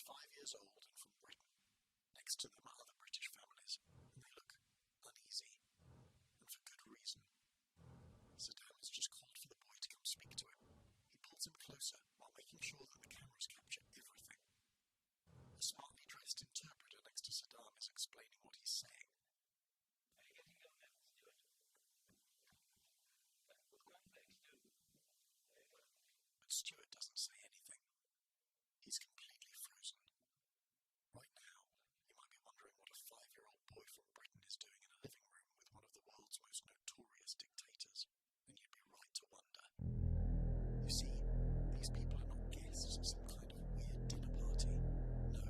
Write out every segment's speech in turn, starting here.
He's 5 years old and from Britain. Next to them are other British families, and they look uneasy, and for good reason. Saddam has just called for the boy to come speak to him. He pulls him closer while making sure that the cameras capture everything. A smartly dressed interpreter next to Saddam is explaining what he's saying. Are you getting your mail, Stuart? With cornflakes too. Very well. But Stuart doesn't say anything. He's completely frozen. Right now, you might be wondering what a 5-year-old boy from Britain is doing in a living room with one of the world's most notorious dictators, and you'd be right to wonder. You see, these people are not guests at some kind of weird dinner party. No,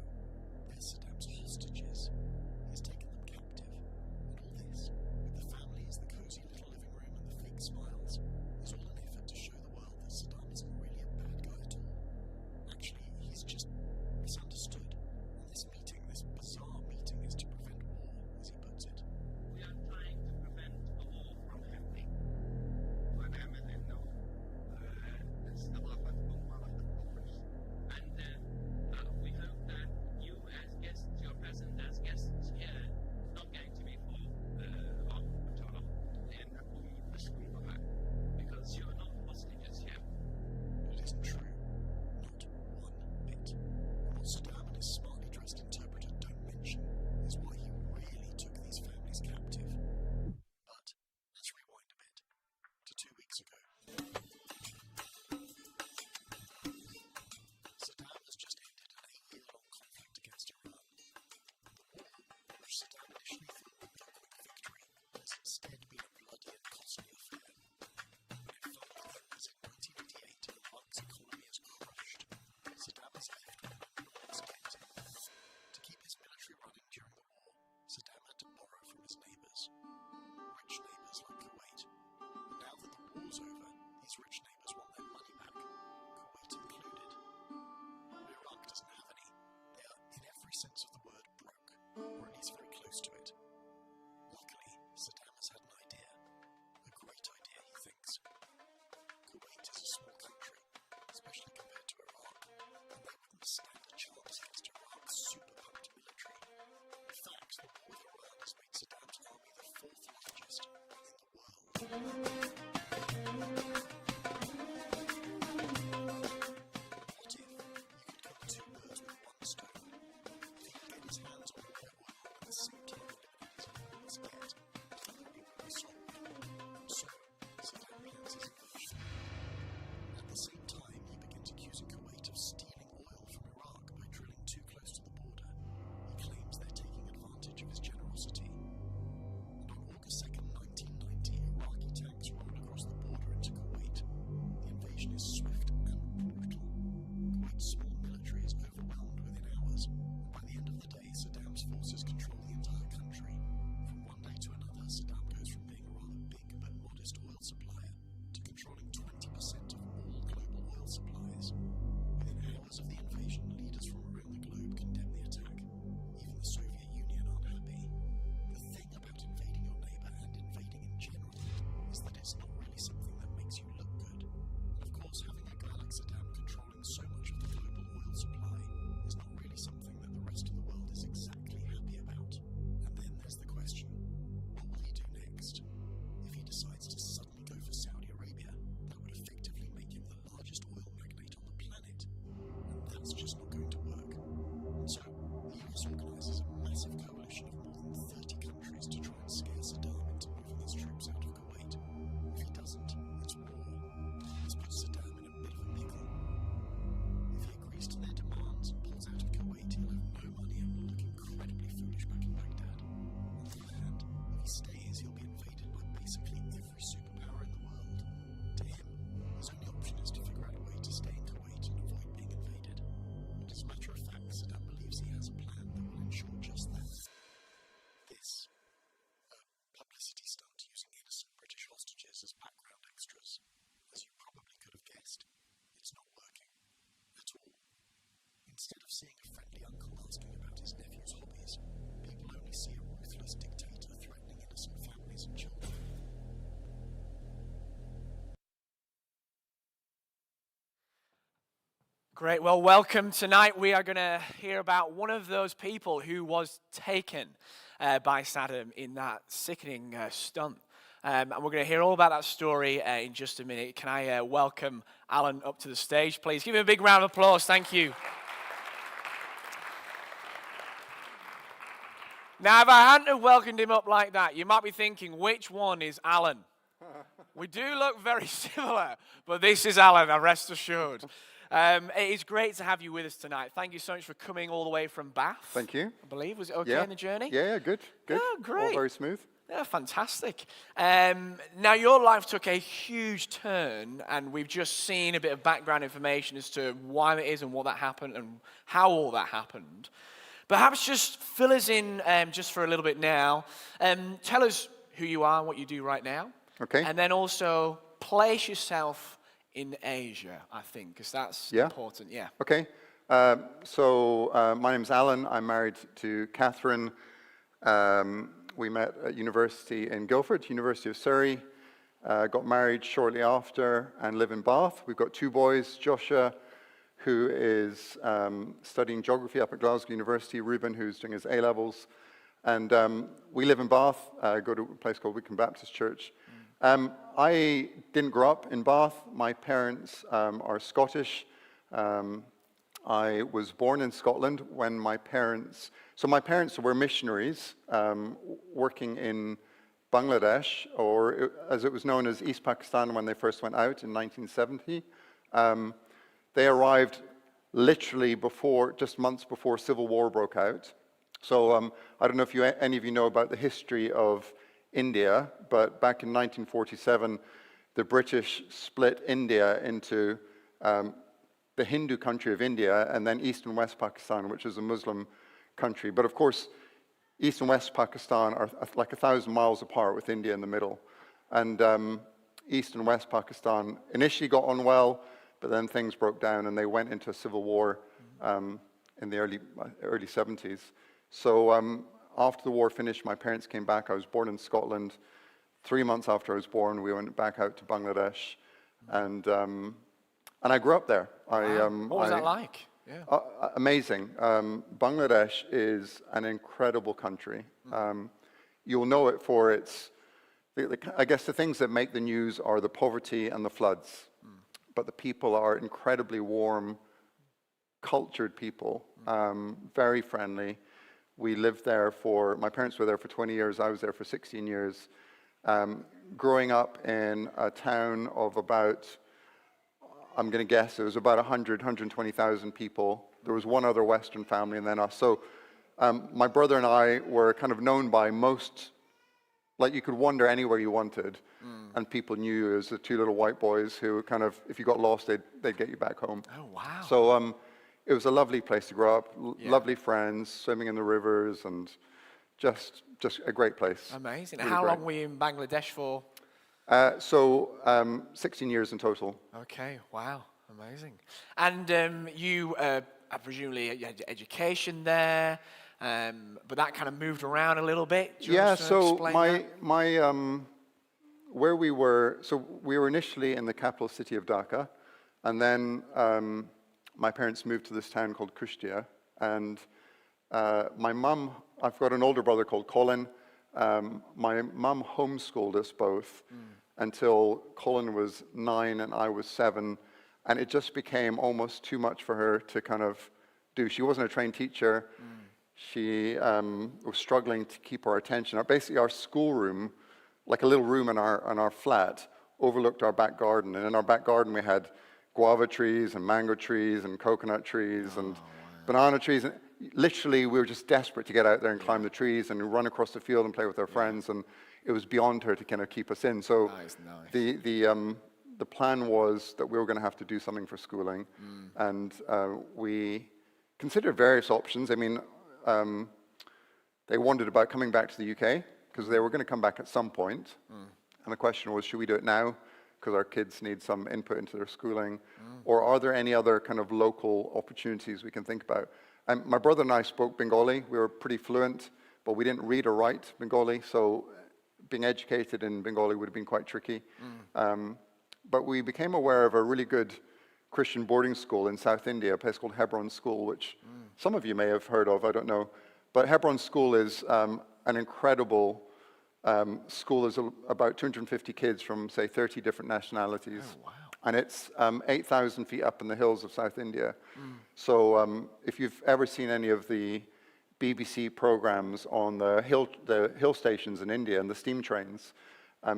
they're Saddam's hostages. He's taken them captive, and all this, with the families, the cosy little living room, and the fake smiles, is all an effort to show the world that Saddam isn't really a bad guy at all. Actually, he's just misunderstood. And this meeting, this bizarre meeting, is to prevent war, as he puts it. We are trying to prevent a war from happening. ونعمل انه استضافة مؤتمر الكونغرس. And we hope that you as guests, your presence as guests here, not going to be for because you're not hostages here. But it isn't true. Not one bit. And what Saddam and his smartly dressed interpreter don't mention is why he really took these families captive. But let's rewind a bit to 2 weeks ago. Saddam has just ended an 8-year-long conflict against Iran. The war, which Saddam initially thought would be a quick victory, has instead been a bloody and costly affair. When it finally ends in 1988 and Iraq's economy is crushed, Saddam is left with an enormous debt. To keep his military running during the war, Saddam had to borrow from his neighbours. Rich neighbours like Kuwait. But now that the war's over, these rich neighbours want their money back, Kuwait included. But Iraq doesn't have any. They are, in every sense of the word, broke, or at least very close to it. Luckily, Saddam has had an idea. A great idea, he thinks. Kuwait is a small country, especially compared to Iraq, and they wouldn't stand a chance against Iraq's super-pumped military. In fact, the war with Iran has made Saddam's army the 4th largest in the world. What if you could kill 2 birds with 1 stone? If he could get his hands on their oil and at the same time eliminate his enormous debt, the problem would be solved. So, Saddam plans his invasion. At the same time, he begins accusing Kuwait of stealing oil from Iraq by drilling too close to the border. He claims they're taking advantage of his generosity. And on August 2nd, 1990, Iraqi tanks rolled across the border into Kuwait. The invasion is swift and brutal. Kuwait's small military is overwhelmed within hours, and by the end of the day, Saddam's forces control the entire country. From one day to another, Saddam goes from being a rather big but modest oil supplier to controlling 20% of all global oil supplies. Within hours of the invasion, leaders from around the globe condemn the attack. Even the Soviet Union aren't happy. The thing about invading your neighbour and invading in general is that it's not really something that makes you look good. And of course, having a guy like Saddam controlling so much of the global oil supply is not really something that the rest of the world is exactly happy about. And then there's the question, what will he do next? If he decides to suddenly go for Saudi Arabia, that would effectively make him the largest oil magnate on the planet. And that's just not going to work. And so, the US organises a massive coalition of more than 30 countries to try and scare Saddam into moving his troops out of Kuwait. If he doesn't, it's war. This puts Saddam in a bit of a pickle. If he agrees to their demands and pulls out of Kuwait, he'll have no money and will look incredibly foolish back in Baghdad. On the other hand, if he stays, he'll be invaded by basically every superpower in the world. To him, his only option is to figure out a way to stay in Kuwait and avoid being invaded. But as a matter of fact, Saddam believes he has a plan that will ensure just that. This, a publicity stunt using innocent British hostages as background extras. As you probably could have guessed, it's not working. At all. Instead of seeing a friendly uncle asking about his nephew's hobbies, people only see a ruthless dictator threatening innocent families and children. Great. Well, welcome. Tonight we are going to hear about one of those people who was taken by Saddam in that sickening stunt. And we're going to hear all about that story in just a minute. Can I welcome Alan up to the stage, please? Give him a big round of applause. Thank you. Now, if I hadn't have welcomed him up like that, you might be thinking, which one is Alan? We do look very similar, but this is Alan, rest assured. It is great to have you with us tonight. Thank you so much for coming all the way from Bath. Thank you. I believe. Was it okay in the journey? Yeah, good. Yeah, great. All very smooth. Yeah, fantastic. Now, your life took a huge turn, and we've just seen a bit of background information as to why it is and what that happened and how all that happened. Perhaps just fill us in just for a little bit now. Tell us who you are and what you do right now. Okay. And then also place yourself in Asia, I think, because that's important. Yeah. Okay. My name's Alan. I'm married to Catherine. We met at university in Guildford, University of Surrey. Got married shortly after and live in Bath. We've got 2 boys, Joshua, who is studying geography up at Glasgow University, Ruben, who's doing his A-levels. And we live in Bath, go to a place called Wycombe Baptist Church. I didn't grow up in Bath. My parents are Scottish. I was born in Scotland when my parents were missionaries working in Bangladesh, or as it was known as East Pakistan when they first went out in 1970. They arrived literally just months before Civil War broke out. So I don't know if any of you know about the history of India, but back in 1947, the British split India into the Hindu country of India and then East and West Pakistan, which is a Muslim country. But of course, East and West Pakistan are like 1,000 miles apart with India in the middle. And East and West Pakistan initially got on well, but then things broke down and they went into a civil war in the early 70s. So after the war finished, my parents came back. I was born in Scotland. 3 months after I was born, we went back out to Bangladesh, and I grew up there. What was that like? Yeah. Amazing. Bangladesh is an incredible country. You'll know it for its, I guess the things that make the news are the poverty and the floods. But the people are incredibly warm, cultured people, very friendly. We lived there my parents were there for 20 years, I was there for 16 years. Growing up in a town of about, I'm going to guess, it was about 120,000 people. There was one other Western family and then us. So my brother and I were kind of known by most, like you could wander anywhere you wanted, and people knew you as the 2 little white boys who kind of, if you got lost, they'd get you back home. Oh, wow. So it was a lovely place to grow up, lovely friends, swimming in the rivers, and just a great place. Amazing. Really How great. long were you in Bangladesh for? 16 years in total. Okay, wow, amazing. And you presumably had your education there, but that kind of moved around a little bit. Do you want to explain that? Where we were initially in the capital city of Dhaka, and then my parents moved to this town called Kushtia, and my mum, I've got an older brother called Colin. My mum homeschooled us both until Colin was 9 and I was 7, and it just became almost too much for her to kind of do. She wasn't a trained teacher. She was struggling to keep our attention. Basically, our schoolroom, like a little room in our flat, overlooked our back garden, and in our back garden we had guava trees and mango trees and coconut trees and banana trees. And literally, we were just desperate to get out there and climb the trees and run across the field and play with our friends. And it was beyond her to kind of keep us in. So the plan was that we were going to have to do something for schooling, and we considered various options. I mean, they wondered about coming back to the UK because they were going to come back at some point. And the question was, should we do it now? Because our kids need some input into their schooling, or are there any other kind of local opportunities we can think about? And my brother and I spoke Bengali. We were pretty fluent, but we didn't read or write Bengali, so being educated in Bengali would have been quite tricky. But we became aware of a really good Christian boarding school in South India, a place called Hebron School, which some of you may have heard of, I don't know. But Hebron School is an incredible school. There's about 250 kids from, say, 30 different nationalities. Oh, wow. And it's 8,000 feet up in the hills of South India. So if you've ever seen any of the BBC programs on the hill stations in India and the steam trains,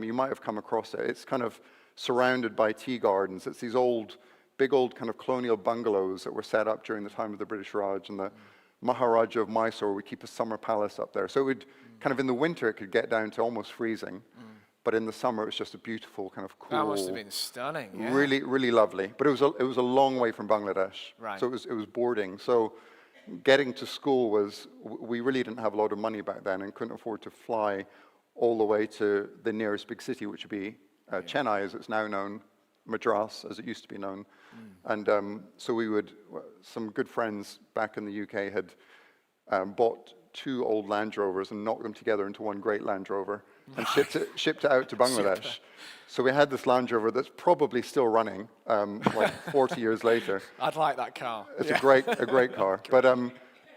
you might have come across it. It's kind of surrounded by tea gardens. It's these big old kind of colonial bungalows that were set up during the time of the British Raj, and the Maharaja of Mysore would keep a summer palace up there. So it would kind of, in the winter, it could get down to almost freezing. But in the summer, it was just a beautiful kind of cool. That must have been stunning. Yeah. Really, really lovely. But it was a long way from Bangladesh. Right. So it was boarding. So getting to school we really didn't have a lot of money back then and couldn't afford to fly all the way to the nearest big city, which would be Chennai, as it's now known, Madras, as it used to be known. And so some good friends back in the UK had bought 2 old Land Rovers and knocked them together into one great Land Rover and shipped it out to Bangladesh. So we had this Land Rover that's probably still running, like 40 years later. I'd like that car. It's a great car. But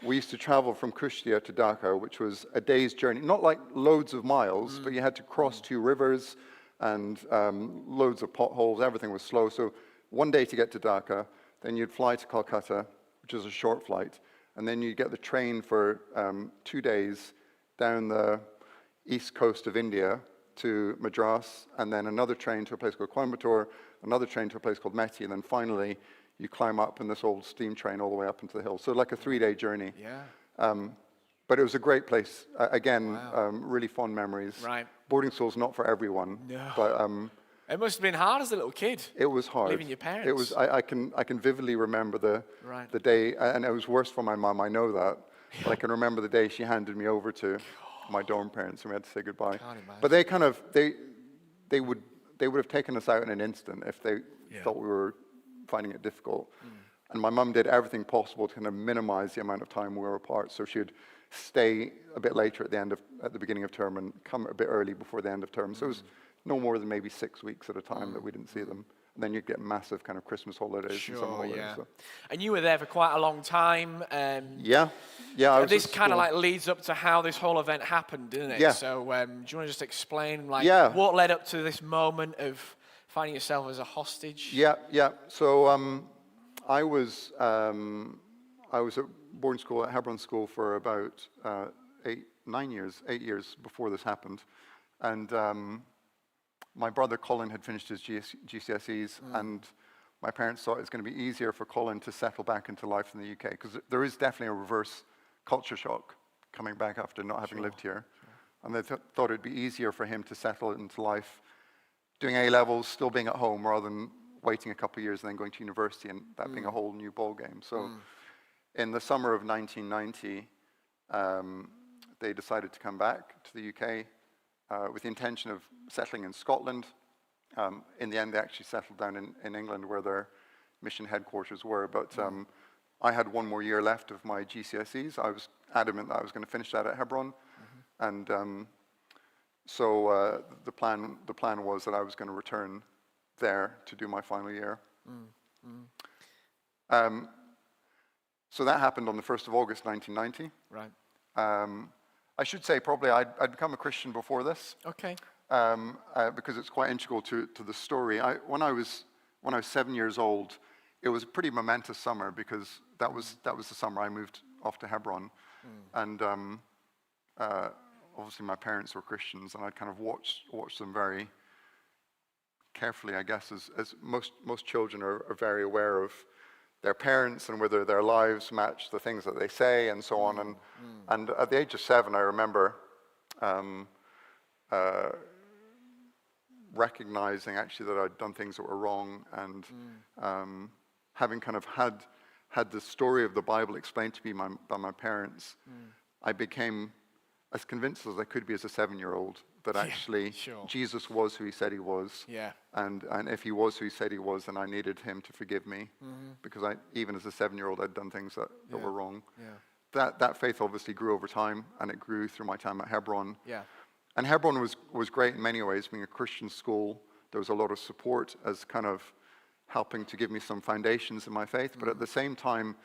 we used to travel from Kushtia to Dhaka, which was a day's journey. Not like loads of miles, but you had to cross 2 rivers and loads of potholes. Everything was slow. So one day to get to Dhaka, then you'd fly to Kolkata, which is a short flight, and then you'd get the train for 2 days down the east coast of India to Madras, and then another train to a place called Coimbatore, another train to a place called Meti, and then finally you climb up in this old steam train all the way up into the hills. So like a 3-day journey. Yeah. But it was a great place. Again, really fond memories. Right. Boarding school's not for everyone. No. But It must have been hard as a little kid. it was hard. Leaving your parents. It was. I can vividly remember the day, and it was worse for my mum. I know that. But I can remember the day she handed me over to my dorm parents, and we had to say goodbye. Can't imagine. But they kind of they would have taken us out in an instant if they thought we were finding it difficult. And my mum did everything possible to kind of minimize the amount of time we were apart. So she'd stay a bit later at the beginning of term and come a bit early before the end of term. So it was no more than maybe 6 weeks at a time that we didn't see them. And then you'd get massive kind of Christmas holidays and summer holidays. Yeah. So. And you were there for quite a long time. Yeah. I was This at kind of school. like leads up to how this whole event happened, didn't it? Yeah. So do you want to just explain what led up to this moment of finding yourself as a hostage? Yeah. So I was at boarding school at Hebron School for about 8 years before this happened, and my brother Colin had finished his GCSEs, and my parents thought it was going to be easier for Colin to settle back into life in the UK, because there is definitely a reverse culture shock coming back after not having lived here, and they thought it'd be easier for him to settle into life doing A-levels, still being at home, rather than waiting a couple of years and then going to university and that being a whole new ball game. So in the summer of 1990, they decided to come back to the UK with the intention of settling in Scotland. In the end, they actually settled down in England, where their mission headquarters were. But I had 1 more year left of my GCSEs. I was adamant that I was going to finish that at Hebron. And so the plan was that I was going to return there to do my final year. So that happened on the 1st of August, 1990. Right. I should say probably I'd become a Christian before this. Okay. Because it's quite integral to the story. When I was 7 years old, it was a pretty momentous summer, because that was the summer I moved off to Hebron, and obviously my parents were Christians, and I kind of watched them very carefully, I guess, as most children are very aware of their parents and whether their lives match the things that they say and so on. And at the age of 7, I remember recognizing actually that I'd done things that were wrong, and having kind of had the story of the Bible explained to me by my parents, I became as convinced as I could be as a 7-year-old that actually Jesus was who he said he was. Yeah. And if he was who he said he was, then I needed him to forgive me, because even as a 7-year-old, I'd done things that were wrong. Yeah. That faith obviously grew over time, and it grew through my time at Hebron. Yeah. And Hebron was great in many ways. Being a Christian school, there was a lot of support as kind of helping to give me some foundations in my faith. But at the same time,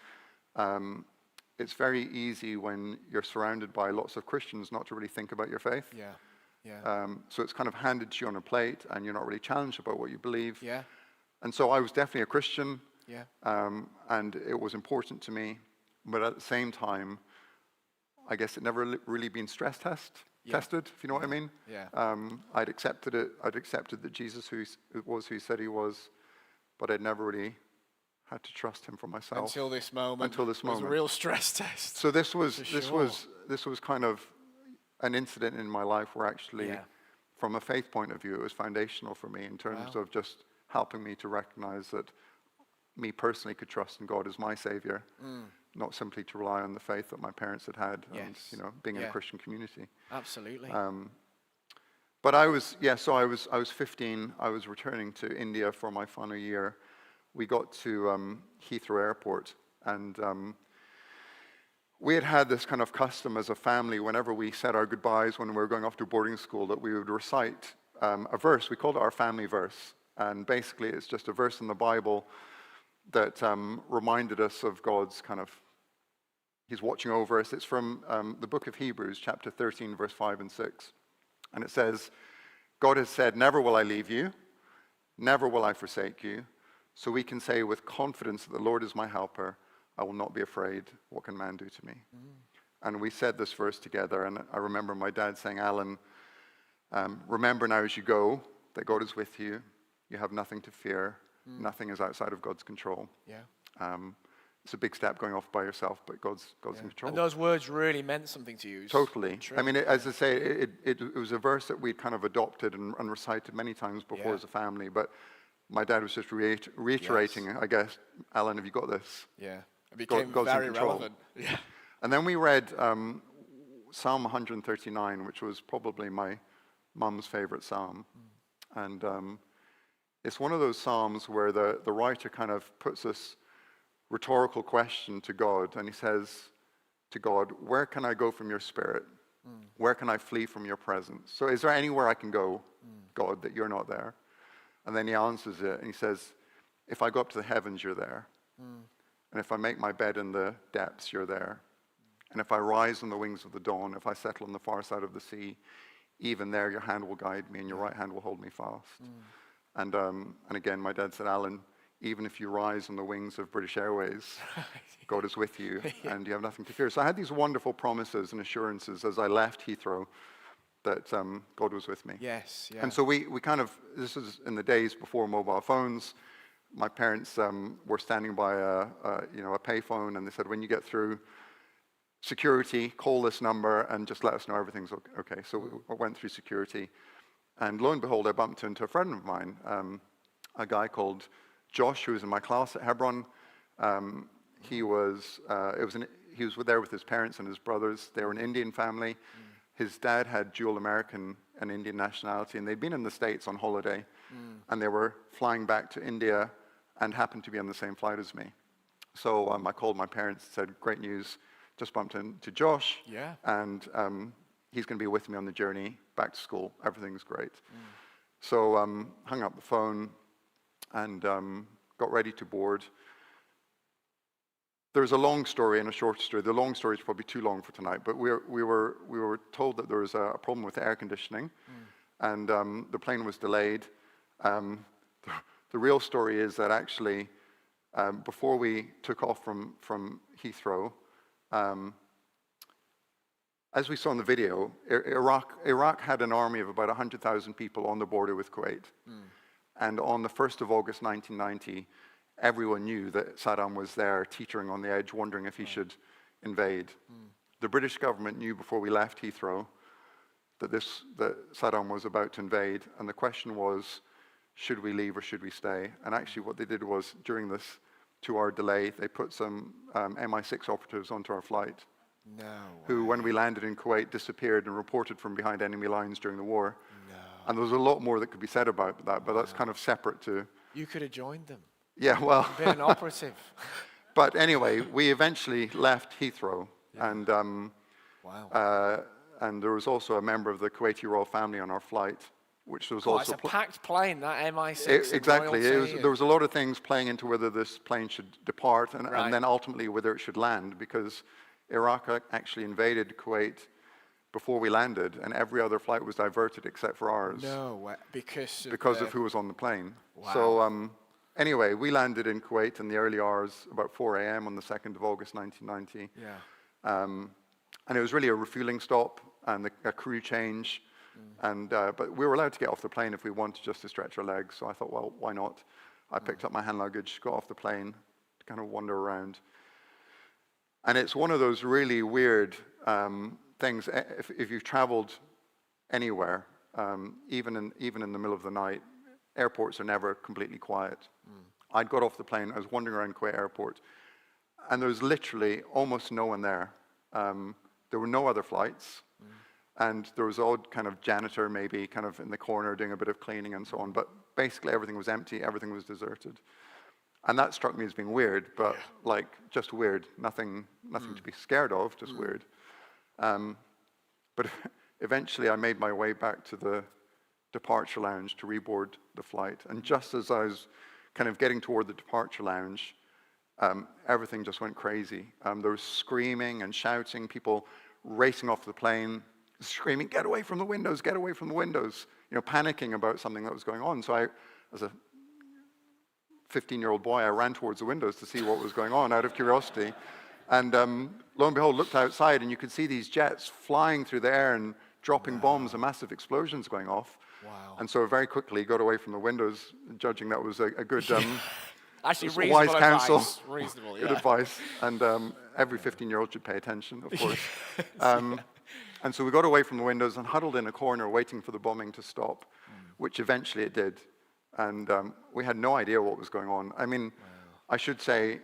it's very easy when you're surrounded by lots of Christians not to really think about your faith. Yeah. Yeah. So it's kind of handed to you on a plate, and you're not really challenged about what you believe. Yeah. And so I was definitely a Christian, Yeah. and it was important to me. But at the same time, I guess it never really been stress tested, if you know what I mean. Yeah. I'd accepted it. I'd accepted that Jesus who he said he was, but I'd never really had to trust him for myself. Until this moment. Until this It was moment. a real stress test. So this was sure. kind of an incident in my life where actually, Yeah. from a faith point of view, it was foundational for me in terms Wow. of just helping me to recognize that me personally could trust in God as my Savior, not simply to rely on the faith that my parents had had, and Yes. being in a Yeah. Christian community. Absolutely. But I was 15. I was returning to India for my final year. We got to Heathrow Airport, and we had this kind of custom as a family, whenever we said our goodbyes when we were going off to boarding school, that we would recite a verse. We called it our family verse. And basically, it's just a verse in the Bible that reminded us of God's He's watching over us. It's from the book of Hebrews, chapter 13, verse 5 and 6. And it says, God has said, never will I leave you, never will I forsake you. So we can say with confidence that the Lord is my helper. I will not be afraid. What can man do to me? And we said this verse together, and I remember my dad saying, Alan, remember now as you go that God is with you. You have nothing to fear. Nothing is outside of God's control. Yeah. It's a big step going off by yourself, but God's in control. And those words really meant something to you. Totally. True. I mean, as I say, it was a verse that we'd kind of adopted and recited many times before Yeah. as a family, but my dad was just reiterating, I guess, Alan, have you got this? Yeah. It became God's in very control. relevant. Yeah. And then we read Psalm 139, which was probably my mum's favorite psalm. And it's one of those psalms where the writer kind of puts this rhetorical question to God, and he says to God, where can I go from your spirit? Where can I flee from your presence? So is there anywhere I can go, God, that you're not there? And then he answers it, and he says, if I go up to the heavens, you're there. And if I make my bed in the depths, you're there. And if I rise on the wings of the dawn, if I settle on the far side of the sea, even there your hand will guide me and your right hand will hold me fast. And again, my dad said, Alan, even if you rise on the wings of British Airways, God is with you and you have nothing to fear. So I had these wonderful promises and assurances as I left Heathrow that God was with me. Yes. Yeah. And so we kind of, this was in the days before mobile phones. My parents were standing by a payphone, and they said, when you get through security, call this number and just let us know everything's okay. So we went through security, and lo and behold, I bumped into a friend of mine, a guy called Josh, who was in my class at Hebron. He was there with his parents and his brothers. They were an Indian family. His dad had dual American and Indian nationality, and they'd been in the States on holiday, and they were flying back to India and happened to be on the same flight as me. So I called my parents and said, great news, just bumped into Josh, Yeah. and he's going to be with me on the journey back to school. Everything's great. So hung up the phone and got ready to board. There's a long story and a short story. The long story is probably too long for tonight, but we were told that there was a problem with the air conditioning, and the plane was delayed. The real story is that actually, before we took off from Heathrow, as we saw in the video, Iraq had an army of about 100,000 people on the border with Kuwait. And on the 1st of August 1990, everyone knew that Saddam was there, teetering on the edge, wondering if he should invade. The British government knew before we left Heathrow that Saddam was about to invade, and the question was, should we leave or should we stay? And actually what they did was, during this 2-hour delay, they put some MI6 operatives onto our flight, No. who, when we landed in Kuwait, disappeared and reported from behind enemy lines during the war. No. And there was a lot more that could be said about that, but that's kind of separate to... You could have joined them. Yeah, well... Been an operative. But anyway, we eventually left Heathrow, Wow. and there was also a member of the Kuwaiti royal family on our flight, which was Oh, also it's a packed plane, that MI6. exactly. Royalty There was a lot of things playing into whether this plane should depart and Right. then ultimately whether it should land, because Iraq actually invaded Kuwait before we landed, and every other flight was diverted except for ours No way, because of who was on the plane. Wow. So anyway, we landed in Kuwait in the early hours, about 4 a.m. on the 2nd of August, 1990. Yeah. And it was really a refueling stop and a crew change. But we were allowed to get off the plane if we wanted, just to stretch our legs. So I thought, well, why not? I picked up my hand luggage, got off the plane, to kind of wander around. And it's one of those really weird things. If you've traveled anywhere, even in the middle of the night, airports are never completely quiet. I'd got off the plane, I was wandering around Kuwait airport, and there was literally almost no one there. There were no other flights, and there was an odd kind of janitor maybe kind of in the corner doing a bit of cleaning and so on, but basically everything was empty, everything was deserted. And that struck me as being weird, but like just weird, nothing to be scared of, just weird. But eventually I made my way back to the departure lounge to reboard the flight, and just as I was kind of getting toward the departure lounge, everything just went crazy. There was screaming and shouting, people racing off the plane, screaming, "Get away from the windows, get away from the windows," panicking about something that was going on. So I, as a 15-year-old boy, I ran towards the windows to see what was going on out of curiosity. And lo and behold, looked outside, and you could see these jets flying through the air and dropping bombs and massive explosions going off. Wow. And so very quickly got away from the windows, judging that was a good Actually, wise reasonable counsel. advice. Reasonable, yeah. good advice. And every 15-year-old should pay attention, of course. And so we got away from the windows and huddled in a corner waiting for the bombing to stop, which eventually it did. And we had no idea what was going on. I mean, I should say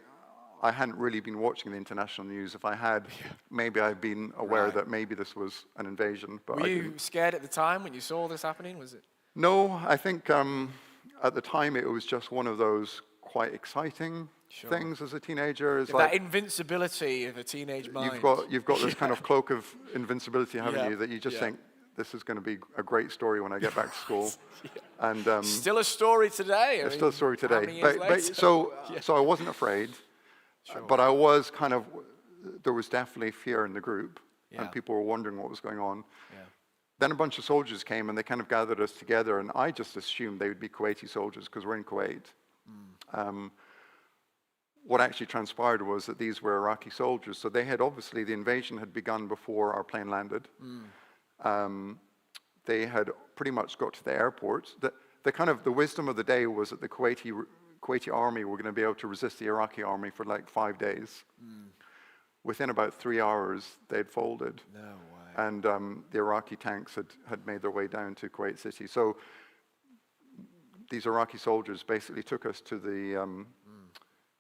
I hadn't really been watching the international news. If I had, maybe I'd been aware that maybe this was an invasion. But Were you scared at the time when you saw this happening? Was it? No, I think at the time it was just one of those quite exciting things as a teenager. It's That invincibility of a teenage mind. you've got this kind of cloak of invincibility, haven't you, that you just Yeah. think, this is going to be a great story when I get back to school. And Still a story today. it's still a story how today. many years later? So I wasn't afraid, but I was kind of, there was definitely fear in the group, and people were wondering what was going on. Yeah. Then a bunch of soldiers came, and they kind of gathered us together, and I just assumed they would be Kuwaiti soldiers because we're in Kuwait. What actually transpired was that these were Iraqi soldiers, so they had obviously, the invasion had begun before our plane landed. They had pretty much got to the airport. The wisdom of the day was that the Kuwaiti army were going to be able to resist the Iraqi army for like 5 days. Within about 3 hours, they'd folded. No way. And the Iraqi tanks had made their way down to Kuwait City. So these Iraqi soldiers basically took us to the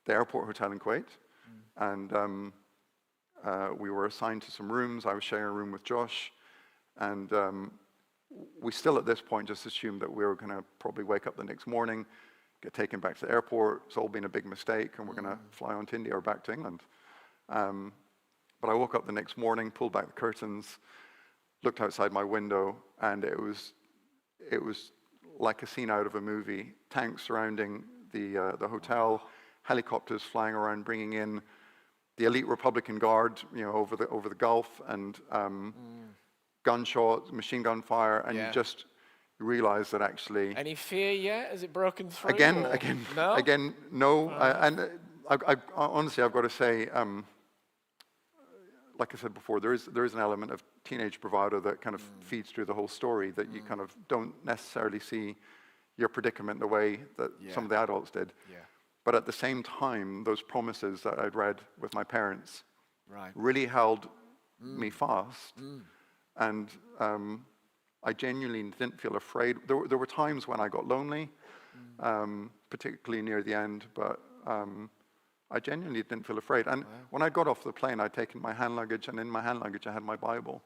airport hotel in Kuwait. And we were assigned to some rooms. I was sharing a room with Josh. And we still at this point just assumed that we were going to probably wake up the next morning, get taken back to the airport. It's all been a big mistake, and we're going to fly on to India or back to England. But I woke up the next morning, pulled back the curtains, looked outside my window, and it was like a scene out of a movie. Tanks surrounding the hotel, helicopters flying around, bringing in the elite Republican Guard, over the Gulf, and gunshots, machine gun fire, and you just realize that actually. Any fear yet? Has it broken through? Again, no. And I honestly, I've got to say, like I said before, there is an element of teenage bravado that kind of feeds through the whole story, that you kind of don't necessarily see your predicament the way that some of the adults did. Yeah. But at the same time, those promises that I'd read with my parents Right. really held me fast. And I genuinely didn't feel afraid. There were times when I got lonely, particularly near the end, but I genuinely didn't feel afraid. And when I got off the plane, I'd taken my hand luggage, and in my hand luggage I had my Bible.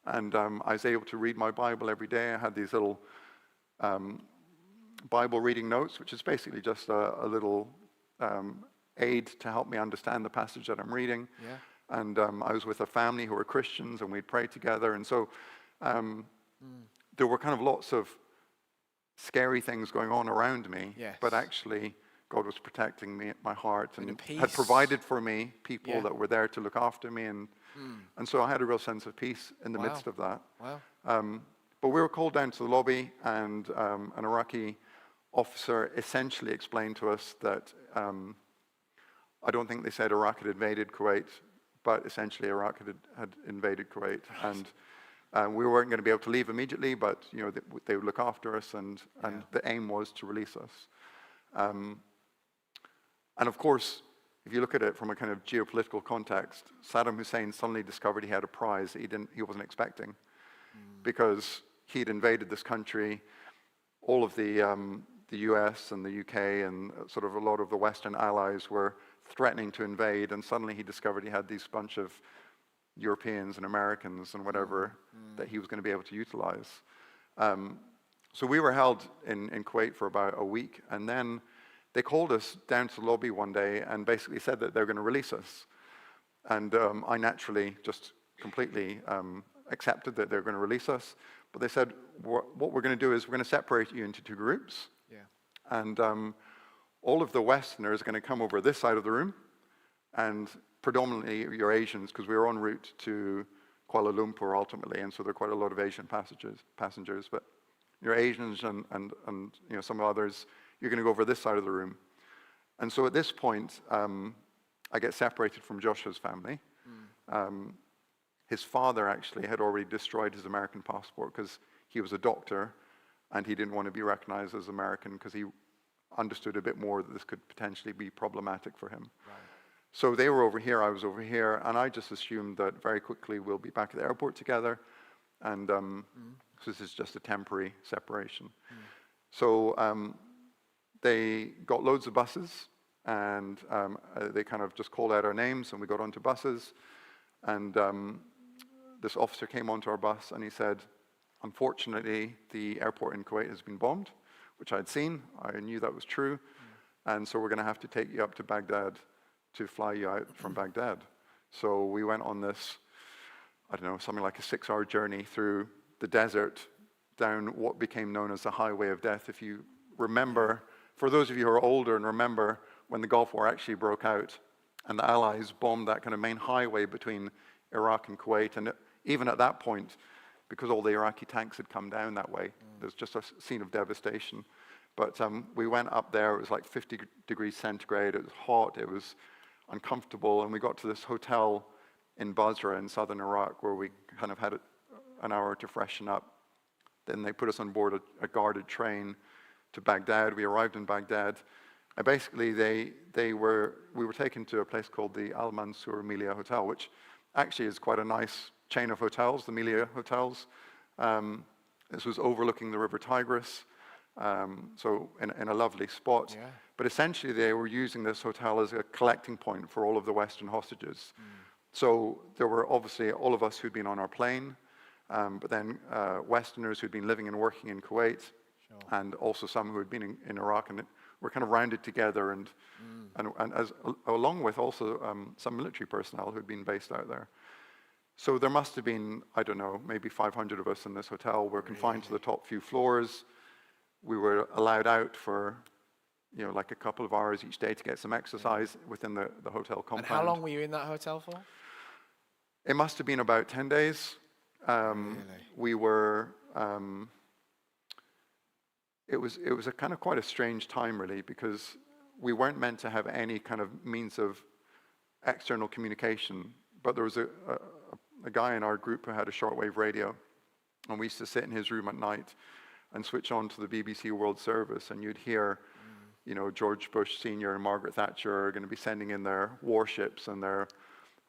And I was able to read my Bible every day. I had these little Bible reading notes, which is basically just a little aid to help me understand the passage that I'm reading. Yeah. And I was with a family who were Christians, and we'd pray together. And so there were kind of lots of scary things going on around me, Yes. but actually God was protecting me at my heart and peace. had provided for me people Yeah. that were there to look after me, and so I had a real sense of peace in the Wow. midst of that. Wow. But we were called down to the lobby, and an Iraqi officer essentially explained to us that I don't think they said Iraq had invaded Kuwait, but essentially Iraq had invaded Kuwait, and we weren't going to be able to leave immediately, but they would look after us, and the aim was to release us. And of course, if you look at it from a kind of geopolitical context, Saddam Hussein suddenly discovered he had a prize that he wasn't expecting, because he'd invaded this country. All of the US and the UK and sort of a lot of the Western allies were threatening to invade, and suddenly he discovered he had these bunch of Europeans and Americans and whatever that he was going to be able to utilize. So we were held in Kuwait for about a week, and then they called us down to the lobby one day and basically said that they're going to release us. And I naturally just completely accepted that they're going to release us. But they said, what we're going to do is we're going to separate you into 2 groups. Yeah. And all of the Westerners are going to come over this side of the room, and predominantly your Asians, because we were en route to Kuala Lumpur ultimately, and so there are quite a lot of Asian passengers. But your Asians and some others, you're going to go over this side of the room. And so at this point, I get separated from Joshua's family. His father actually had already destroyed his American passport because he was a doctor, and he didn't want to be recognized as American because he understood a bit more that this could potentially be problematic for him. Right. So they were over here, I was over here, and I just assumed that very quickly we'll be back at the airport together, and so this is just a temporary separation. So they got loads of buses, and they kind of just called out our names, and we got onto buses, and this officer came onto our bus, and he said, unfortunately, the airport in Kuwait has been bombed, which I'd seen. I knew that was true, and so we're going to have to take you up to Baghdad to fly you out from Baghdad. So we went on this, I don't know, something like a 6-hour journey through the desert down what became known as the Highway of Death. If you remember, for those of you who are older and remember when the Gulf War actually broke out and the Allies bombed that kind of main highway between Iraq and Kuwait, and even at that point, because all the Iraqi tanks had come down that way, there's just a scene of devastation. But we went up there, it was like 50 degrees centigrade, it was hot, it was uncomfortable, and we got to this hotel in Basra in southern Iraq where we kind of had an hour to freshen up. Then they put us on board a guarded train to Baghdad. We arrived in Baghdad. And basically, we were taken to a place called the Al Mansour Melia Hotel, which actually is quite a nice chain of hotels, the Melia Hotels. This was overlooking the River Tigris, so in a lovely spot. Yeah. But essentially, they were using this hotel as a collecting point for all of the Western hostages. So there were obviously all of us who'd been on our plane, but then Westerners who'd been living and working in Kuwait, and also some who had been in Iraq, and were kind of rounded together, and along with also some military personnel who'd been based out there. So there must have been, I don't know, maybe 500 of us in this hotel. We're confined to the top few floors. We were allowed out for, like a couple of hours each day to get some exercise within the hotel compound. And how long were you in that hotel for? It must have been about 10 days. We were, it was a kind of quite a strange time, really, because we weren't meant to have any kind of means of external communication. But there was a guy in our group who had a shortwave radio, and we used to sit in his room at night and switch on to the BBC World Service, and you'd hear, George Bush Sr. and Margaret Thatcher are going to be sending in their warships and their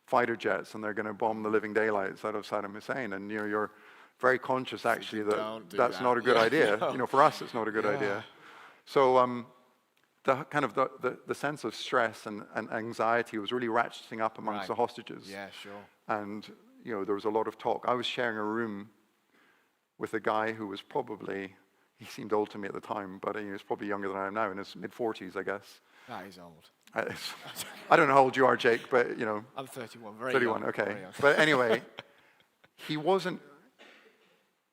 fighter jets, and they're going to bomb the living daylights out of Saddam Hussein. And you're very conscious, actually, that that's not a good idea. For us, it's not a good idea. So the kind of the sense of stress and anxiety was really ratcheting up amongst the hostages. Yeah, sure. And there was a lot of talk. I was sharing a room with a guy who was probably, he seemed old to me at the time, but he was probably younger than I am now, in his mid-40s, I guess. That is old. I don't know how old you are, Jake, but I'm 31, very 31, young. okay. Very young. But anyway, he wasn't,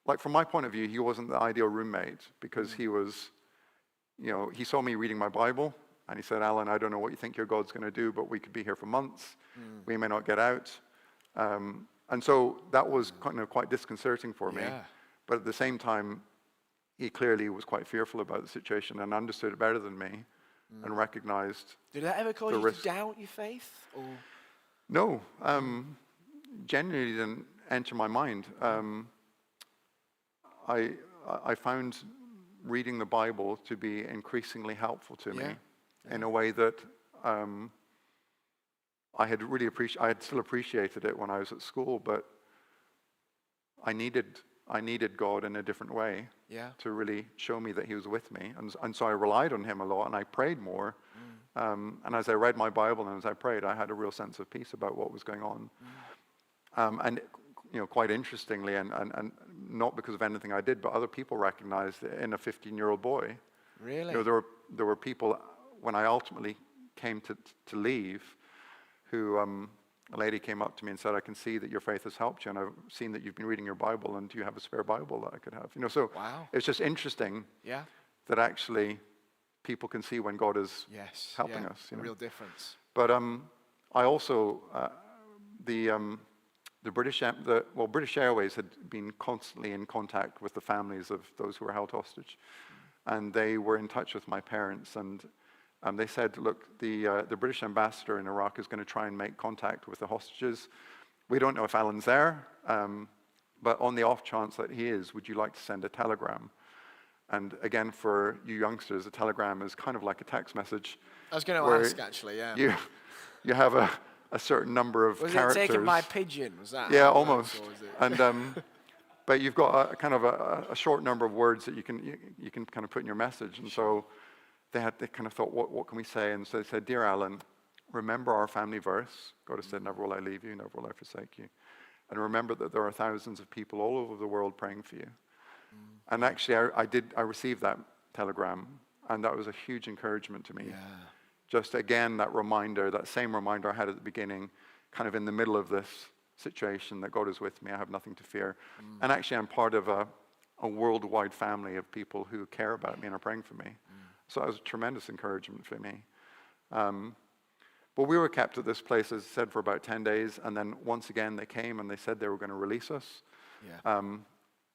like from my point of view, he wasn't the ideal roommate because he was, he saw me reading my Bible and he said, Alan, I don't know what you think your God's going to do, but we could be here for months. We may not get out. And so that was kind of quite disconcerting for me. Yeah. But at the same time, he clearly was quite fearful about the situation and understood it better than me and recognized. Did that ever cause the you risk. to doubt your faith? Or? No, genuinely didn't enter my mind. I found reading the Bible to be increasingly helpful to me in a way that I had still appreciated it when I was at school, but I needed God in a different way to really show me that he was with me. And so I relied on him a lot and I prayed more. And as I read my Bible and as I prayed, I had a real sense of peace about what was going on. And quite interestingly, and not because of anything I did, but other people recognized it in a 15-year-old boy. Really? There were people, when I ultimately came to leave, who a lady came up to me and said, I can see that your faith has helped you, and I've seen that you've been reading your Bible, and do you have a spare Bible that I could have? So Wow. it's just interesting Yeah. that actually people can see when God is Yes. helping us. A real difference. But I also, the British Airways had been constantly in contact with the families of those who were held hostage. And they were in touch with my parents, and they said, look, the British ambassador in Iraq is going to try and make contact with the hostages. We don't know if Alan's there, but on the off chance that he is, would you like to send a telegram? And again, for you youngsters, a telegram is kind of like a text message. I was going to where ask, actually, yeah. You have a certain number of characters. Was it taken by pigeon? Was that? Yeah, how it almost. works, or was it- And but you've got a kind of a short number of words that you can kind of put in your message. And so they kind of thought, what can we say? And so they said, Dear Alan, remember our family verse. God has said, never will I leave you, never will I forsake you. And remember that there are thousands of people all over the world praying for you. And actually, I received that telegram, and that was a huge encouragement to me. Yeah. Just again, that same reminder I had at the beginning, kind of in the middle of this situation, that God is with me, I have nothing to fear. And actually, I'm part of a worldwide family of people who care about me and are praying for me. So that was a tremendous encouragement for me. But we were kept at this place, as I said, for about 10 days, and then once again, they came and they said they were going to release us. Yeah.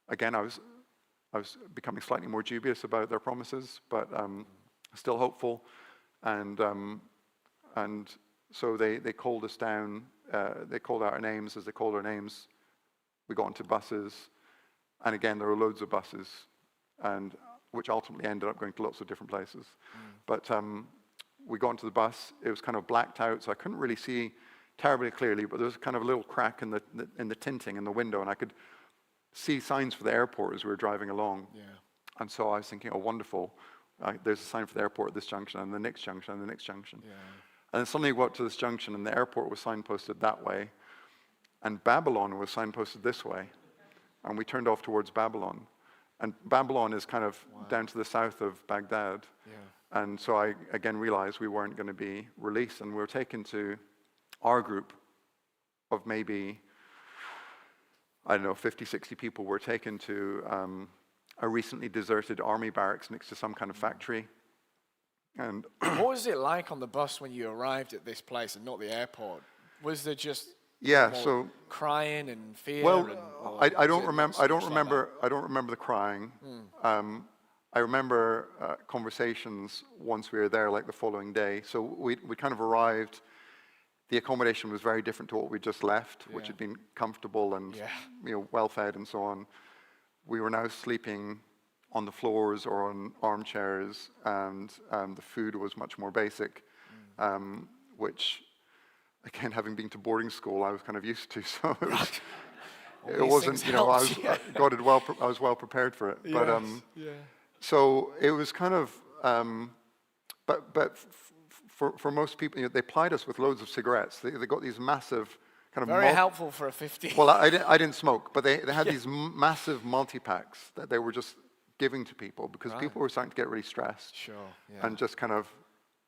Again, I was becoming slightly more dubious about their promises, but still hopeful. And so they called us down. They called out our names. As they called our names, we got into buses. And again, there were loads of buses, and which ultimately ended up going to lots of different places. But we got into the bus. It was kind of blacked out, so I couldn't really see terribly clearly, but there was kind of a little crack in the tinting in the window, and I could see signs for the airport as we were driving along. Yeah. And so I was thinking, oh, wonderful. There's a sign for the airport at this junction, and the next junction, and the next junction. Yeah. And then suddenly we got to this junction, and the airport was signposted that way, and Babylon was signposted this way. And we turned off towards Babylon. And Babylon is kind of down to the south of Baghdad. Yeah. And so I, again, realized we weren't going to be released, and we were taken to our group of maybe, 50, 60 people were taken to a recently deserted army barracks next to some kind of factory. And What was it like on the bus when you arrived at this place and not the airport? Was there just yeah, more so crying and fear? well, or I was don't it remember. so I don't much like remember. I don't remember the crying. I remember conversations once we were there, like the following day. So we kind of arrived. The accommodation was very different to what we just left, which had been comfortable and well fed and so on. We were now sleeping on the floors or on armchairs, and the food was much more basic, which, again, having been to boarding school, I was kind of used to. So it wasn't, I was well prepared for it. But so it was kind of, but for most people, they plied us with loads of cigarettes. They got these massive kind of Very helpful for a 50. Well, I didn't smoke, but they had these massive multi-packs that they were just giving to people because people were starting to get really stressed. Sure. Yeah. And just kind of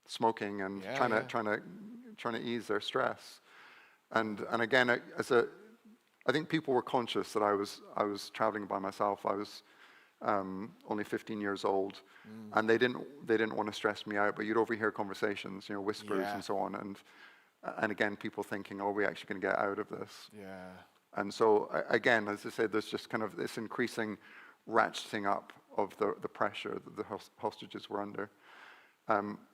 smoking and trying to ease their stress. And again, I think people were conscious that I was traveling by myself. I was only 15 years old, and they didn't want to stress me out. But you'd overhear conversations, whispers Yeah. and so on, and again, people thinking, "Oh, are we actually going to get out of this?" Yeah. And so again, as I said, there's just kind of this increasing ratcheting up of the pressure that the hostages were under.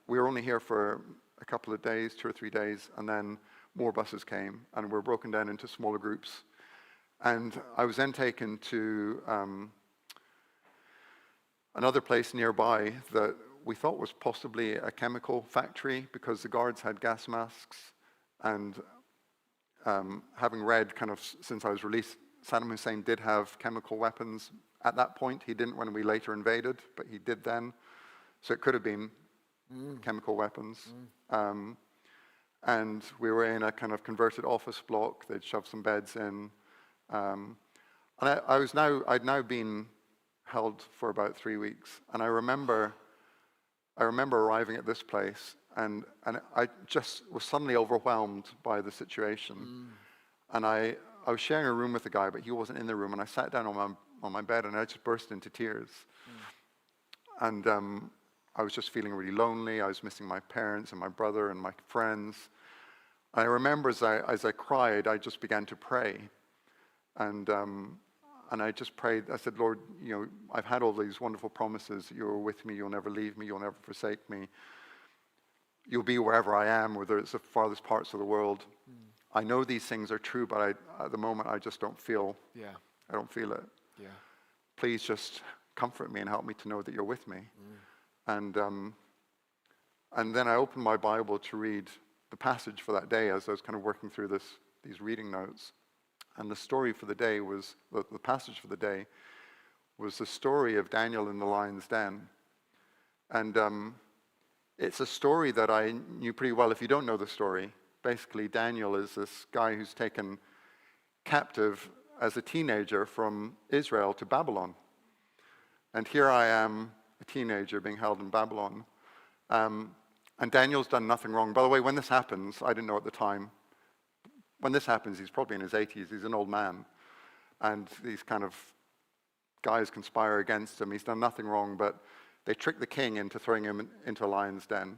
We were only here for a couple of days, 2 or 3 days, and then more buses came, and we're broken down into smaller groups. And I was then taken to another place nearby that we thought was possibly a chemical factory because the guards had gas masks. And having read kind of since I was released, Saddam Hussein did have chemical weapons at that point. He didn't when we later invaded, but he did then. So it could have been chemical weapons. And we were in a kind of converted office block. They'd shoved some beds in. And I'd now been held for about 3 weeks. And I remember arriving at this place, and I just was suddenly overwhelmed by the situation. And I was sharing a room with a guy, but he wasn't in the room. And I sat down on my bed, and I just burst into tears. And I was just feeling really lonely. I was missing my parents and my brother and my friends. I remember as I cried, I just began to pray. And I just prayed. I said, Lord, I've had all these wonderful promises. You're with me. You'll never leave me. You'll never forsake me. You'll be wherever I am, whether it's the farthest parts of the world. I know these things are true, but at the moment, I just don't feel. Yeah. I don't feel it. Yeah. Please just comfort me and help me to know that you're with me. And then I opened my Bible to read the passage for that day as I was kind of working through these reading notes. And the story for the day was, the passage for the day was the story of Daniel in the lion's den. And it's a story that I knew pretty well. If you don't know the story, basically Daniel is this guy who's taken captive as a teenager from Israel to Babylon. And here I am, a teenager being held in Babylon. And Daniel's done nothing wrong. By the way, when this happens, I didn't know at the time, when this happens, he's probably in his 80s. He's an old man. And these kind of guys conspire against him. He's done nothing wrong, but they trick the king into throwing him into a lion's den.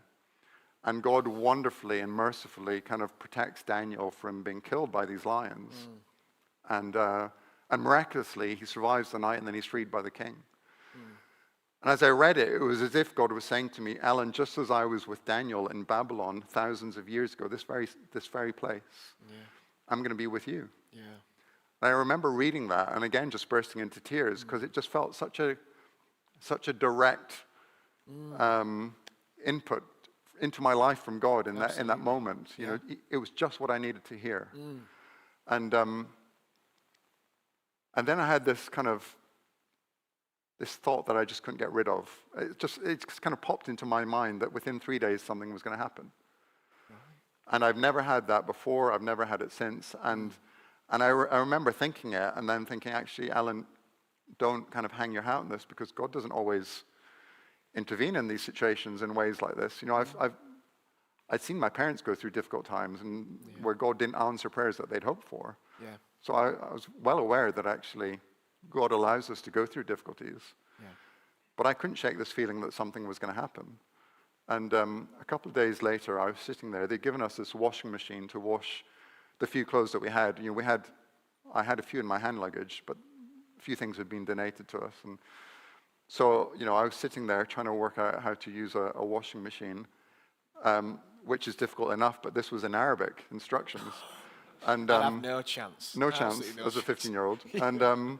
And God wonderfully and mercifully kind of protects Daniel from being killed by these lions. And miraculously, he survives the night, and then he's freed by the king. And as I read it, it was as if God was saying to me, Alan, just as I was with Daniel in Babylon thousands of years ago, this very place, I'm going to be with you. Yeah. And I remember reading that, and again, just bursting into tears, because it just felt such a direct input into my life from God in that moment. It was just what I needed to hear. And then I had this thought that I just couldn't get rid of. It just kind of popped into my mind that within 3 days something was going to happen. And I've never had that before. I've never had it since. And I remember thinking it, and then thinking, actually, Alan, don't kind of hang your hat on this, because God doesn't always intervene in these situations in ways like this. I'd seen my parents go through difficult times, and where God didn't answer prayers that they'd hoped for. Yeah. So I was well aware that actually God allows us to go through difficulties. Yeah. But I couldn't shake this feeling that something was going to happen. And a couple of days later, I was sitting there. They'd given us this washing machine to wash the few clothes that we had. I had a few in my hand luggage, but a few things had been donated to us. And so, I was sitting there trying to work out how to use a washing machine, which is difficult enough, but this was in Arabic instructions. And I have no chance. no chance Absolutely no as a chance. 15-year-old. And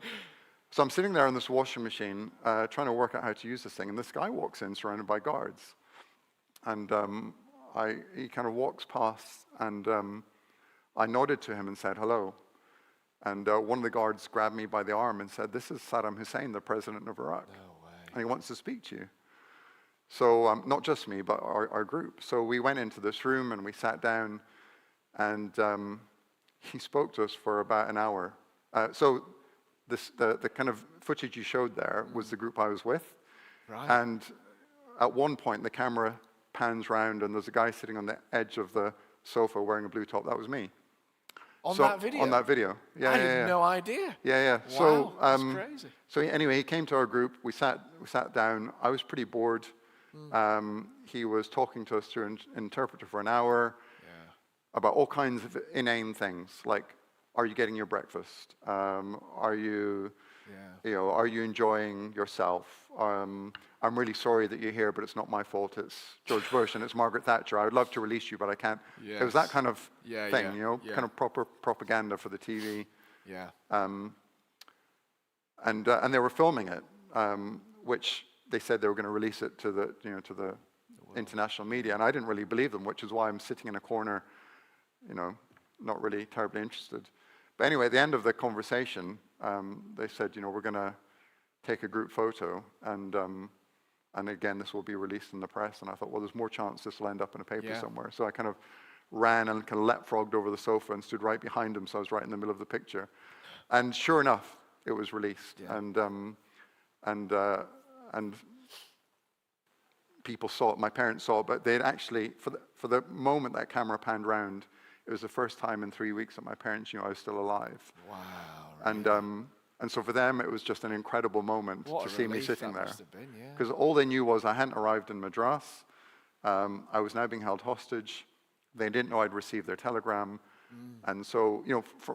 so I'm sitting there in this washing machine trying to work out how to use this thing, and this guy walks in surrounded by guards. And he kind of walks past, and I nodded to him and said, hello. And one of the guards grabbed me by the arm and said, this is Saddam Hussein, the president of Iraq. No way. And he wants to speak to you. So not just me, but our group. So we went into this room, and we sat down, and he spoke to us for about an hour. So the kind of footage you showed there was the group I was with. Right. And at one point, the camera pans round, and there's a guy sitting on the edge of the sofa wearing a blue top. That was me. On So- that video? On that video. Yeah, I yeah, had yeah. no idea. Yeah, yeah. Wow, So, that's crazy. so anyway, he came to our group. We sat down. I was pretty bored. He was talking to us through an interpreter for an hour about all kinds of inane things, like, are you getting your breakfast? Are you, are you enjoying yourself? I'm really sorry that you're here, but it's not my fault. It's George Bush and it's Margaret Thatcher. I would love to release you, but I can't. It was that Yes. kind of Yeah, thing, yeah, yeah. kind of proper propaganda for the TV. Yeah. And they were filming it, which they said they were going to release it to the international media, and I didn't really believe them, which is why I'm sitting in a corner, not really terribly interested. But anyway, at the end of the conversation, they said, we're going to take a group photo, and again, this will be released in the press. And I thought, well, there's more chance this will end up in a paper somewhere. So I kind of ran and kind of leapfrogged over the sofa and stood right behind him, so I was right in the middle of the picture. And sure enough, it was released, and people saw it. My parents saw it, but they'd actually, for the moment that camera panned round, it was the first time in 3 weeks that my parents knew I was still alive. Wow. And so for them, it was just an incredible moment What to a see me relief sitting that there. must have been, yeah. Because all they knew was I hadn't arrived in Madras. I was now being held hostage. They didn't know I'd received their telegram. And so,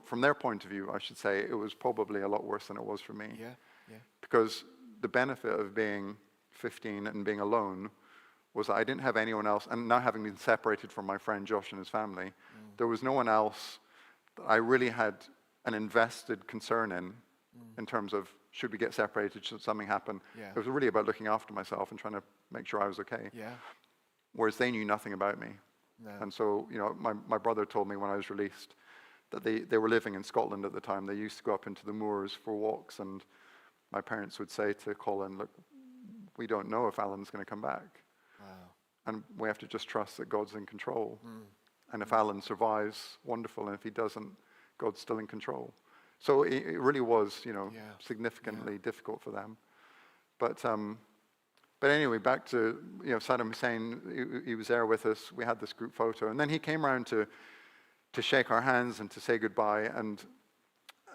from their point of view, I should say, it was probably a lot worse than it was for me. Yeah, yeah. Because the benefit of being 15 and being alone was I didn't have anyone else, and now having been separated from my friend Josh and his family, there was no one else that I really had an invested concern in terms of, should we get separated, should something happen? Yeah. It was really about looking after myself and trying to make sure I was okay. Yeah. Whereas they knew nothing about me. No. And so, my brother told me when I was released that they were living in Scotland at the time. They used to go up into the moors for walks, and my parents would say to Colin, look, we don't know if Alan's going to come back. Wow. And we have to just trust that God's in control. And if Alan survives, wonderful. And if he doesn't, God's still in control. So it really was, significantly difficult for them. But anyway, back to Saddam Hussein. He was there with us. We had this group photo, and then he came around to shake our hands and to say goodbye. And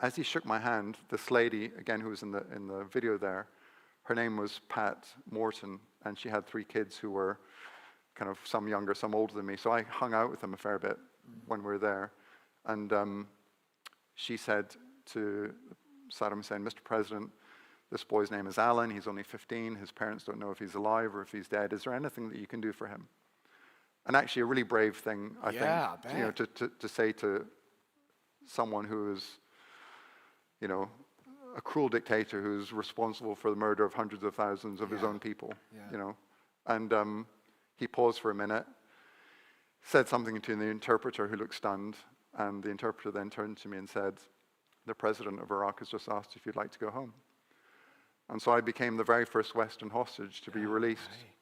as he shook my hand, this lady, again, who was in the video there, her name was Pat Morton, and she had 3 kids who were kind of some younger, some older than me. So I hung out with them a fair bit when we were there. And she said to Saddam Hussein, Mr. President, this boy's name is Alan. He's only 15. His parents don't know if he's alive or if he's dead. Is there anything that you can do for him? And actually a really brave thing, I think, to say to someone who is, a cruel dictator who's responsible for the murder of hundreds of thousands of his own people, And he paused for a minute, said something to the interpreter, who looked stunned, and the interpreter then turned to me and said, the president of Iraq has just asked if you'd like to go home. And so I became the very first Western hostage to be released.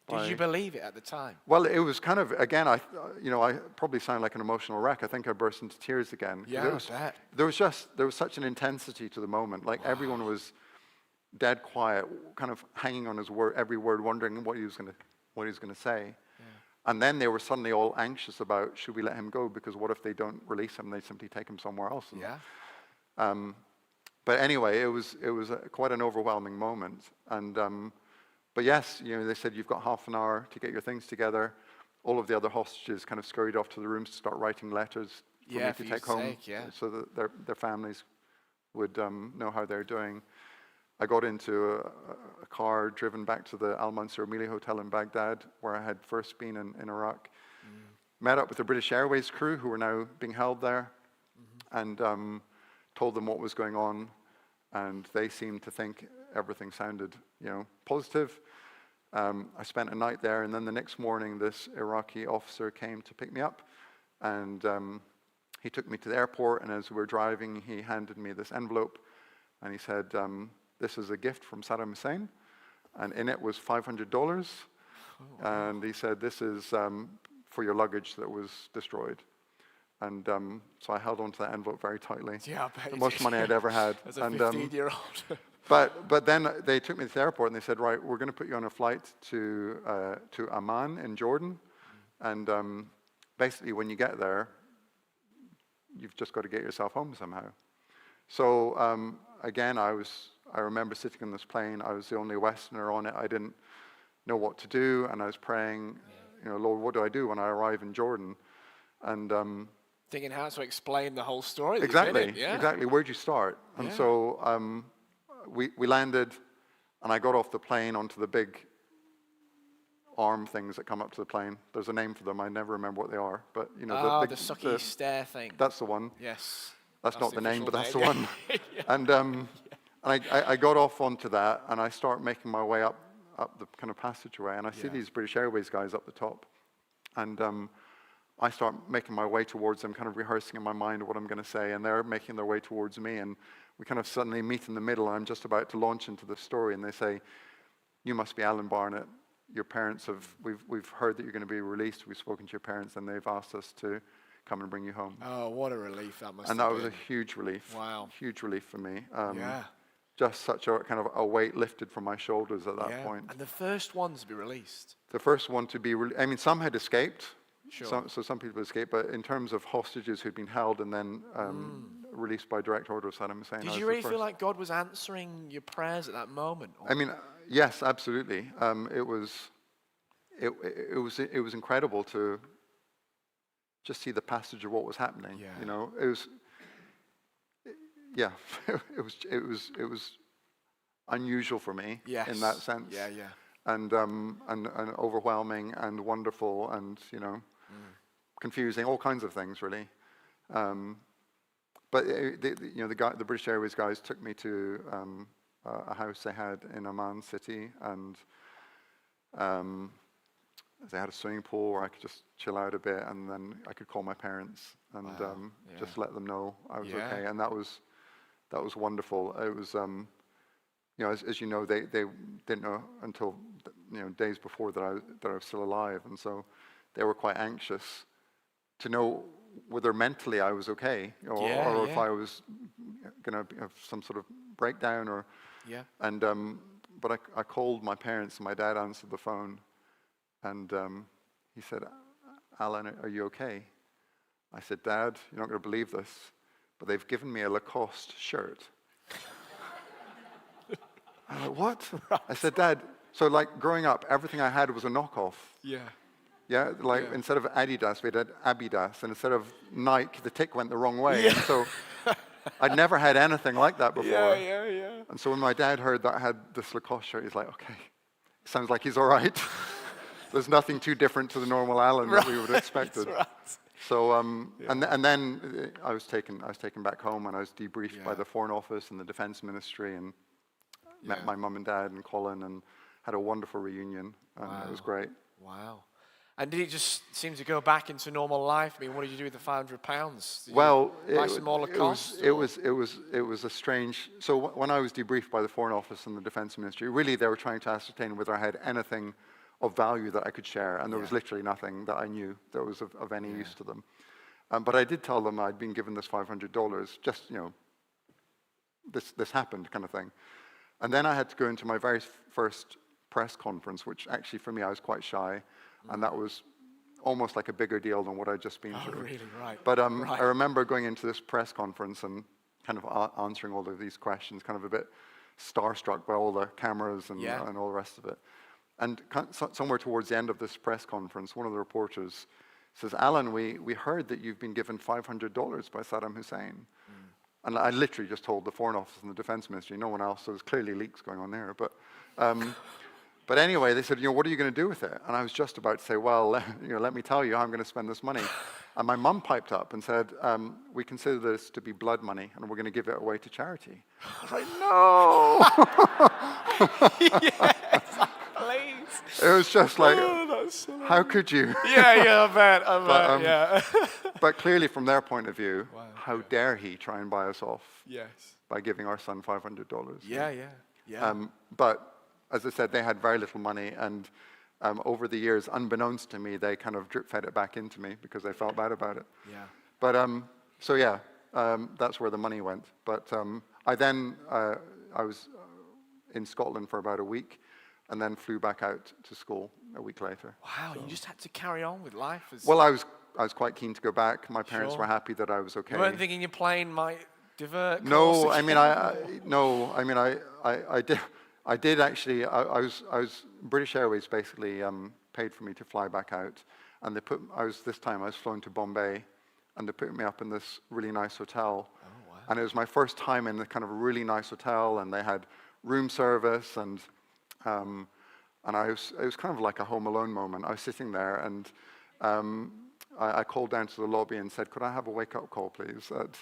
Did you believe it at the time? Well, it was kind of, again, I probably sound like an emotional wreck. I think I burst into tears again. Yeah, I bet. There was such an intensity to the moment. Like everyone was dead quiet, kind of hanging on his word, every word, wondering what he was going to say. Yeah. And then they were suddenly all anxious about, should we let him go? Because what if they don't release him? They simply take him somewhere else. And, but anyway, it was quite an overwhelming moment. And but yes, they said you've got half an hour to get your things together. All of the other hostages kind of scurried off to the rooms to start writing letters for me to take home, so that their families would know how they're doing. I got into a car driven back to the Al Mansur Amelia Hotel in Baghdad, where I had first been in Iraq. Met up with the British Airways crew, who were now being held there, and told them what was going on, and they seemed to think everything sounded, positive. I spent a night there, and then the next morning, this Iraqi officer came to pick me up, and he took me to the airport, and as we were driving, he handed me this envelope, and he said, this is a gift from Saddam Hussein, and in it was $500, and he said, this is for your luggage that was destroyed. And so I held onto that envelope very tightly. Yeah, I bet the most money I'd ever had. As a 15-year-old. But then they took me to the airport and they said, right, we're going to put you on a flight to Amman in Jordan. And basically when you get there, you've just got to get yourself home somehow. So again, I remember sitting on this plane. I was the only Westerner on it. I didn't know what to do, and I was praying, Lord, what do I do when I arrive in Jordan? And Thinking how to explain the whole story. that you've been exactly, in, yeah. exactly. Where'd you start? And Yeah. so we landed, and I got off the plane onto the big arm things that come up to the plane. There's a name for them. I never remember what they are, but The sucky stair thing. That's the one. Yes. That's not the name, but that's the official one. name. Yeah. And I got off onto that, and I start making my way up the kind of passageway, and I see Yeah. these British Airways guys up the top, and I start making my way towards them, kind of rehearsing in my mind what I'm going to say, and they're making their way towards me, and we kind of suddenly meet in the middle, and I'm just about to launch into the story, and they say, "You must be Alan Barnett. Your parents we've heard that you're going to be released. We've spoken to your parents, and they've asked us to come and bring you home." Oh, what a relief that must And have that was been. a huge relief. Wow. Huge relief for me. Yeah. Just such a kind of a weight lifted from my shoulders at that Yeah. point. And the first one to be released. The first one to be, some had escaped. Sure. So some people escaped, but in terms of hostages who'd been held and then released by direct order of Saddam Hussein. I Did was you the really feel first. like God was answering your prayers at that moment? Or- I mean, yes, absolutely. It was incredible to just see the passage of what was happening. Yeah. It was, yeah, it was unusual for me Yes. in that sense. Yeah, yeah. And overwhelming and wonderful and confusing, all kinds of things really. But the British Airways guys took me to a house they had in Amman City, and they had a swimming pool where I could just chill out a bit, and then I could call my parents and Wow. Yeah. just let them know I was Yeah. okay, and that was wonderful. It was as you know, they didn't know until days before that I was still alive, and so they were quite anxious to know whether mentally I was okay, or if Yeah. I was going to have some sort of breakdown, or Yeah. and but I called my parents, and my dad answered the phone, and he said, "Alan, are you okay?" I said, "Dad, you're not going to believe this, but they've given me a Lacoste shirt." I'm like, "What?" Right. I said, "Dad, so like growing up, everything I had was a knockoff. Yeah. Yeah, like Yeah. instead of Adidas, we had Abidas, and instead of Nike, the tick went the wrong way." Yeah. And so I'd never had anything like that before. Yeah. And so when my dad heard that I had this Lacoste shirt, he's like, "Okay, sounds like he's all right." There's nothing too different to the normal Alan that we would have expected. That's right. So and then I was taken back home, and I was debriefed by Yeah. the Foreign Office and the Defense Ministry, and met Yeah. my mum and dad and Colin, and had a wonderful reunion, and it was Wow. great. Wow. And did it just seem to go back into normal life? I mean, what did you do with the £500? Did Well, you buy some more Lacoste? it was a strange. So when I was debriefed by the Foreign Office and the Defense Ministry, really they were trying to ascertain whether I had anything of value that I could share, and there was Yeah. literally nothing that I knew that was of any use to them. But I did tell them I'd been given this $500, just this happened kind of thing. And then I had to go into my very first press conference, which actually for me I was quite shy, and that was almost like a bigger deal than what I'd just been Oh, through. really? Right. But Right. I remember going into this press conference and kind of answering all of these questions, kind of a bit starstruck by all the cameras and Yeah. all the rest of it. And somewhere towards the end of this press conference, one of the reporters says, "Alan, we heard that you've been given $500 by Saddam Hussein." And I literally just told the Foreign Office and the Defense Ministry, no one else, so there's clearly leaks going on there. But anyway, they said, "What are you going to do with it?" And I was just about to say, "Well, let me tell you how I'm going to spend this money." And my mum piped up and said, "We consider this to be blood money, and we're going to give it away to charity." I was like, "No!" Yes, please. It was just like, Oh, that's so how could you? Yeah, I bet, But, yeah. But clearly, from their point of view, Wow, how dare he try and buy us off Yes. by giving our son $500? Yeah. But as I said, they had very little money, and over the years, unbeknownst to me, they kind of drip-fed it back into me because they felt bad about it. Yeah. But that's where the money went. But I was in Scotland for about a week, and then flew back out to school a week later. Wow, you just had to carry on with life. Well, I I was quite keen to go back. My parents Sure. were happy that I was okay. You weren't thinking your plane might divert? course No, I again? mean, I did actually. I was British Airways basically paid for me to fly back out, and I was flown to Bombay, and they put me up in this really nice hotel. Oh, wow. And it was my first time in the kind of really nice hotel, and they had room service, and it was kind of like a Home Alone moment. I was sitting there, and I called down to the lobby and said, "Could I have a wake-up call, please, at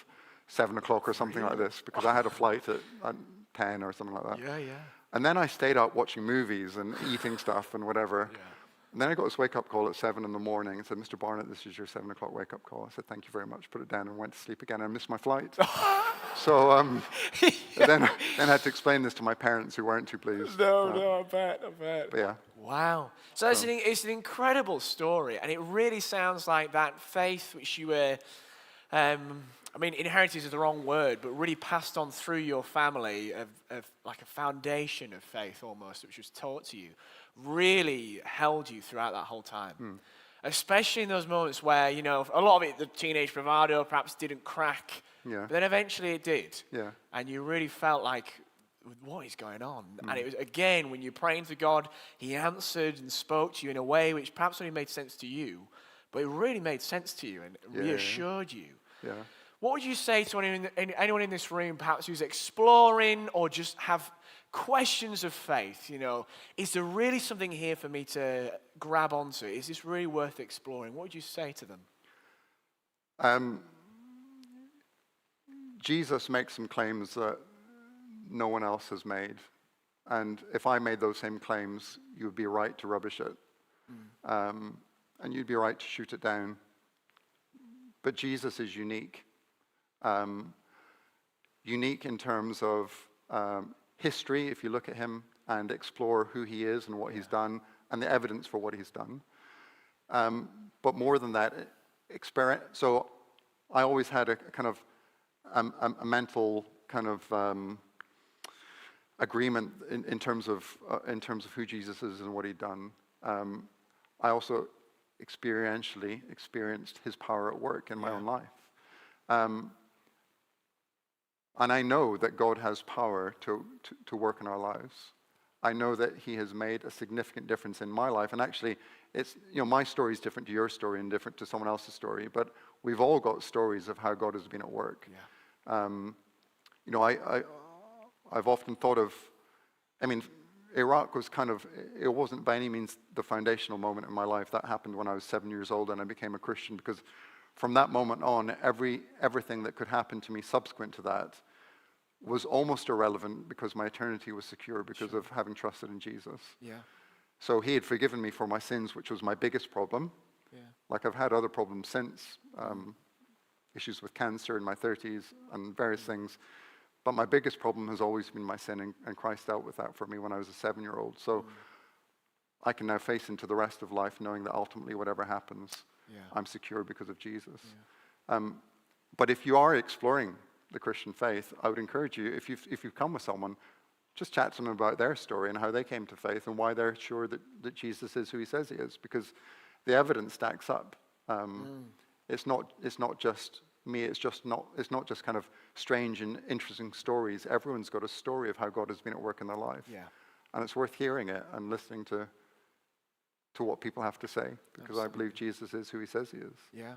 7 o'clock or something like this?" Because I had a flight at 10 or something like that. Yeah, yeah. And then I stayed up watching movies and eating stuff and whatever. Yeah. And then I got this wake-up call at 7 in the morning and said, "Mr. Barnett, this is your 7 o'clock wake-up call." I said, "Thank you very much," put it down and went to sleep again. I missed my flight. So then I had to explain this to my parents, who weren't too pleased. No, I bet. But yeah. Wow. So it's an incredible story, and it really sounds like that faith which you were, inherited is the wrong word, but really passed on through your family of like a foundation of faith almost, which was taught to you, really held you throughout that whole time. Especially in those moments where, a lot of it, the teenage bravado perhaps didn't crack, Yeah. but then eventually it did. Yeah. And you really felt like, what is going on? And it was, again, when you're praying to God, he answered and spoke to you in a way which perhaps only made sense to you, but it really made sense to you and reassured you. Yeah. What would you say to anyone in this room, perhaps who's exploring or just have questions of faith? Is there really something here for me to grab onto? Is this really worth exploring? What would you say to them? Jesus makes some claims that no one else has made. And if I made those same claims, you would be right to rubbish it. And you'd be right to shoot it down. But Jesus is unique. Unique in terms of history, if you look at him and explore who he is and what he's done and the evidence for what he's done. But more than that, experience. So I always had a kind of a mental kind of agreement in terms of who Jesus is and what he'd done. I also experientially experienced his power at work in my own life. And I know that God has power to work in our lives. I know that he has made a significant difference in my life. And actually, it's, my story is different to your story and different to someone else's story. But we've all got stories of how God has been at work. Yeah. I've often thought of, Iraq was it wasn't by any means the foundational moment in my life. That happened when I was 7 years old and I became a Christian, because from that moment on, everything that could happen to me subsequent to that was almost irrelevant, because my eternity was secure because of having trusted in Jesus. Yeah. So he had forgiven me for my sins, which was my biggest problem. Yeah. Like, I've had other problems since, issues with cancer in my 30s and various things. But my biggest problem has always been my sin, and Christ dealt with that for me when I was a 7-year-old. So I can now face into the rest of life knowing that ultimately whatever happens, I'm secure because of Jesus. Yeah. But if you are exploring the Christian faith, I would encourage you, if you've come with someone, just chat to them about their story and how they came to faith and why they're sure that Jesus is who he says he is, because the evidence stacks up. It's not just me. It's not just kind of strange and interesting stories. Everyone's got a story of how God has been at work in their life. Yeah. And it's worth hearing it and listening to what people have to say, because I believe Jesus is who he says he is. Yeah.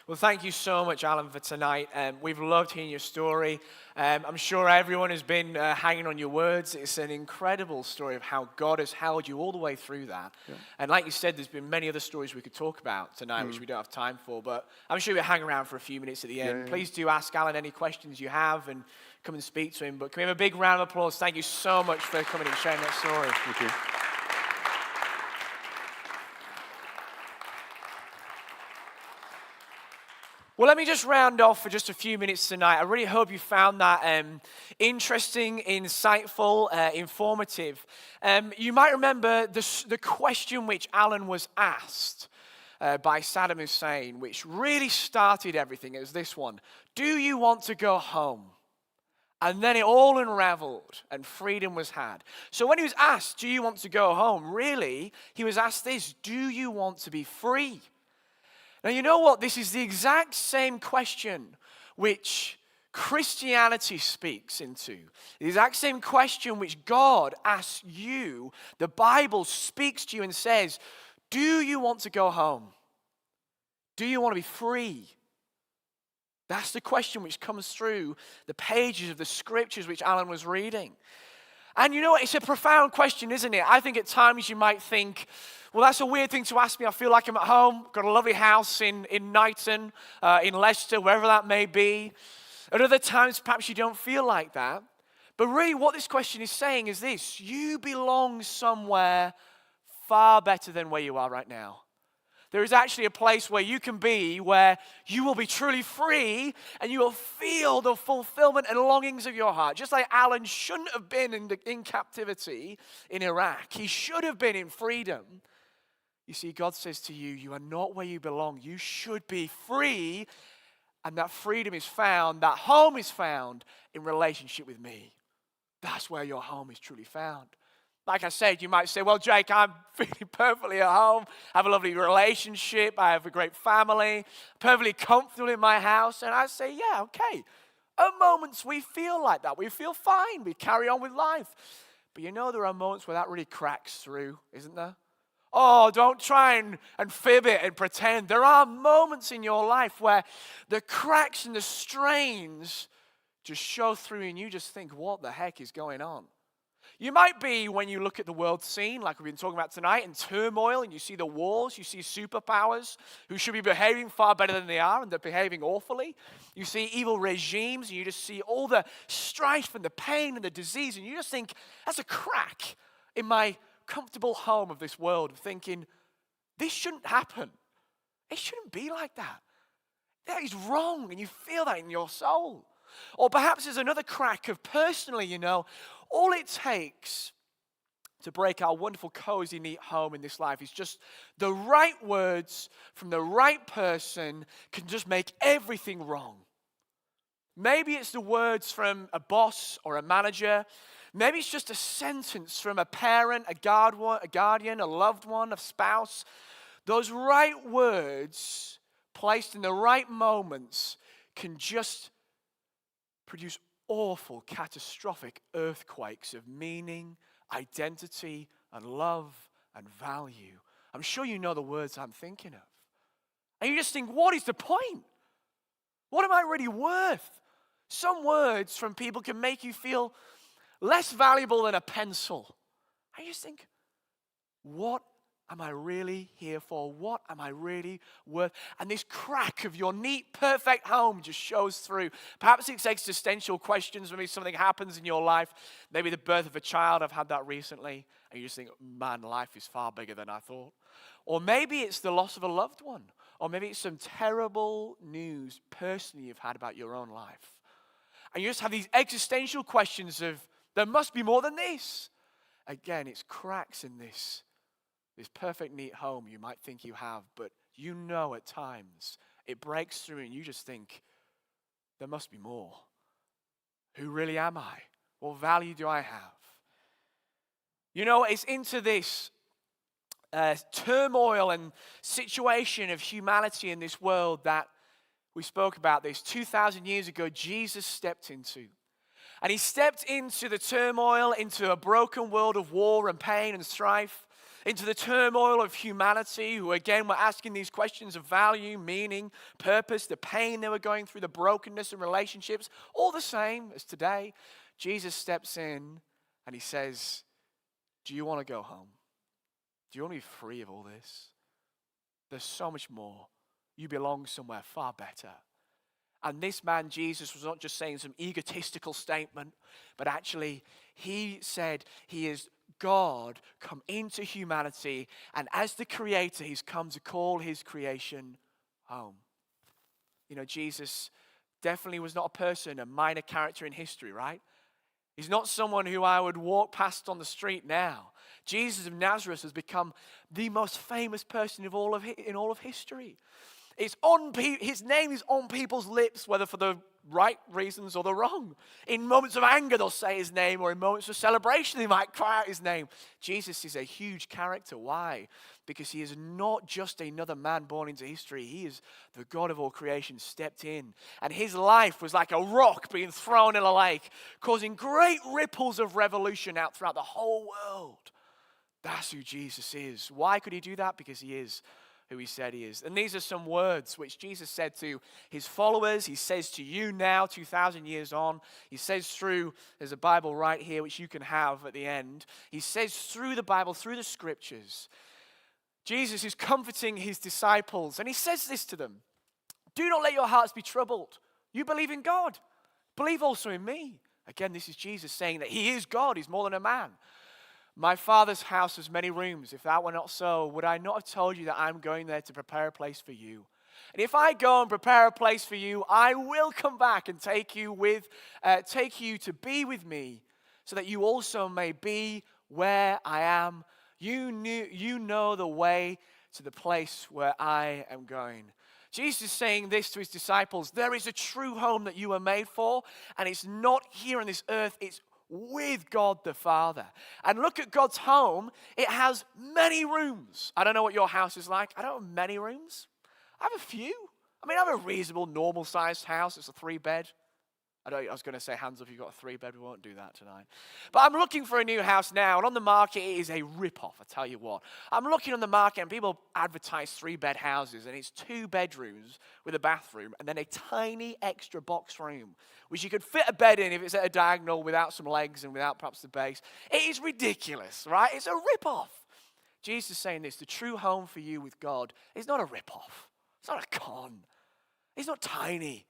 Well, thank you so much, Alan, for tonight. We've loved hearing your story. I'm sure everyone has been hanging on your words. It's an incredible story of how God has held you all the way through that. Yeah. And like you said, there's been many other stories we could talk about tonight, which we don't have time for. But I'm sure we'll hang around for a few minutes at the end. Yeah. Please do ask Alan any questions you have and come and speak to him. But can we have a big round of applause? Thank you so much for coming and sharing that story. Thank you. Well, let me just round off for just a few minutes tonight. I really hope you found that interesting, insightful, informative. You might remember the question which Alan was asked by Saddam Hussein, which really started everything, is this one. Do you want to go home? And then it all unraveled and freedom was had. So when he was asked, do you want to go home? Really, he was asked this, do you want to be free? Now, you know what? This is the exact same question which Christianity speaks into. The exact same question which God asks you. The Bible speaks to you and says, do you want to go home? Do you want to be free? That's the question which comes through the pages of the scriptures which Alan was reading. And you know what? It's a profound question, isn't it? I think at times you might think, well, that's a weird thing to ask me. I feel like I'm at home. Got a lovely house in Knighton, in Leicester, wherever that may be. At other times, perhaps you don't feel like that. But really what this question is saying is this: you belong somewhere far better than where you are right now. There is actually a place where you can be, where you will be truly free and you will feel the fulfillment and longings of your heart. Just like Alan shouldn't have been in captivity in Iraq. He should have been in freedom. You see, God says to you, you are not where you belong. You should be free, and that freedom is found, that home is found in relationship with me. That's where your home is truly found. Like I said, you might say, well, Jake, I'm feeling perfectly at home. I have a lovely relationship. I have a great family. Perfectly comfortable in my house. And I say, yeah, okay. At moments we feel like that. We feel fine. We carry on with life. But you know there are moments where that really cracks through, isn't there? Oh, don't try and fib it and pretend. There are moments in your life where the cracks and the strains just show through and you just think, what the heck is going on? You might be, when you look at the world scene, like we've been talking about tonight, in turmoil, and you see the wars, you see superpowers who should be behaving far better than they are, and they're behaving awfully. You see evil regimes, and you just see all the strife and the pain and the disease, and you just think, that's a crack in my comfortable home of this world, thinking, this shouldn't happen. It shouldn't be like that. That is wrong, and you feel that in your soul. Or perhaps there's another crack of personally, you know, all it takes to break our wonderful, cozy, neat home in this life is just the right words from the right person can just make everything wrong. Maybe it's the words from a boss or a manager. Maybe it's just a sentence from a parent, a guardian, a loved one, a spouse. Those right words placed in the right moments can just produce awful, catastrophic earthquakes of meaning, identity, and love, and value. I'm sure you know the words I'm thinking of. And you just think, what is the point? What am I really worth? Some words from people can make you feel less valuable than a pencil. And you just think, what am I really here for? What am I really worth? And this crack of your neat, perfect home just shows through. Perhaps it's existential questions. Maybe something happens in your life. Maybe the birth of a child. I've had that recently. And you just think, man, life is far bigger than I thought. Or maybe it's the loss of a loved one. Or maybe it's some terrible news personally you've had about your own life. And you just have these existential questions of, there must be more than this. Again, it's cracks in this perfect, neat home you might think you have, but you know at times it breaks through and you just think, there must be more. Who really am I? What value do I have? You know, it's into this turmoil and situation of humanity in this world that we spoke about this 2,000 years ago, Jesus stepped into. And he stepped into the turmoil, into a broken world of war and pain and strife, into the turmoil of humanity, who again were asking these questions of value, meaning, purpose, the pain they were going through, the brokenness in relationships, all the same as today. Jesus steps in and he says, do you want to go home? Do you want to be free of all this? There's so much more. You belong somewhere far better. And this man, Jesus, was not just saying some egotistical statement, but actually he said he is God come into humanity, and as the creator, he's come to call his creation home. You know, Jesus definitely was not a person, a minor character in history, right? He's not someone who I would walk past on the street now. Jesus of Nazareth has become the most famous person in all of history. His name is on people's lips, whether for the right reasons or the wrong. In moments of anger, they'll say his name, or in moments of celebration, they might cry out his name. Jesus is a huge character. Why? Because he is not just another man born into history. He is the God of all creation stepped in. And his life was like a rock being thrown in a lake, causing great ripples of revolution out throughout the whole world. That's who Jesus is. Why could he do that? Because he is who he said he is. And these are some words which Jesus said to his followers. He says to you now, 2,000 years on. He says through, there's a Bible right here which you can have at the end. He says through the Bible, through the scriptures, Jesus is comforting his disciples. And he says this to them. Do not let your hearts be troubled. You believe in God. Believe also in me. Again, this is Jesus saying that he is God. He's more than a man. My Father's house has many rooms. If that were not so, would I not have told you that I'm going there to prepare a place for you? And if I go and prepare a place for you, I will come back and take you to be with me, so that you also may be where I am. You know the way to the place where I am going. Jesus is saying this to his disciples. There is a true home that you are made for, and it's not here on this earth. It's with God the Father. And look at God's home. It has many rooms. I don't know what your house is like. I don't have many rooms. I have a few. I have a reasonable, normal-sized house. It's a 3-bed. I was going to say, hands up if you've got a 3-bed. We won't do that tonight. But I'm looking for a new house now, and on the market it is a rip-off, I tell you what. I'm looking on the market, and people advertise 3-bed houses, and it's 2 bedrooms with a bathroom, and then a tiny extra box room, which you could fit a bed in if it's at a diagonal without some legs and without perhaps the base. It is ridiculous, right? It's a rip-off. Jesus is saying this, the true home for you with God is not a rip-off. It's not a con. It's not tiny.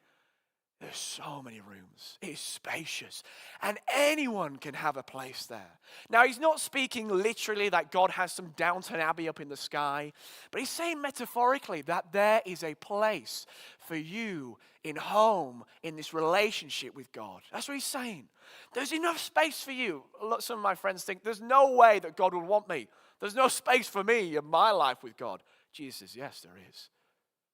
There's so many rooms. It is spacious. And anyone can have a place there. Now, he's not speaking literally that God has some Downton Abbey up in the sky. But he's saying metaphorically that there is a place for you in home, in this relationship with God. That's what he's saying. There's enough space for you. Look, some of my friends think there's no way that God would want me. There's no space for me in my life with God. Jesus says, yes, there is.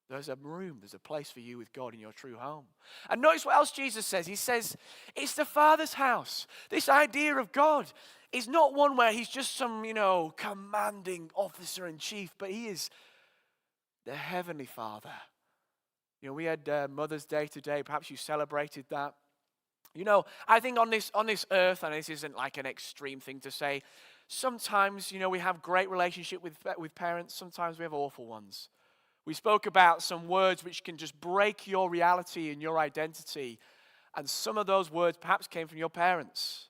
There's a room, there's a place for you with God in your true home. And notice what else Jesus says. He says, it's the Father's house. This idea of God is not one where he's just some, commanding officer in chief, but he is the Heavenly Father. We had Mother's Day today. Perhaps you celebrated that. I think on this earth, and this isn't like an extreme thing to say, sometimes, we have great relationship with parents. Sometimes we have awful ones. We spoke about some words which can just break your reality and your identity. And some of those words perhaps came from your parents.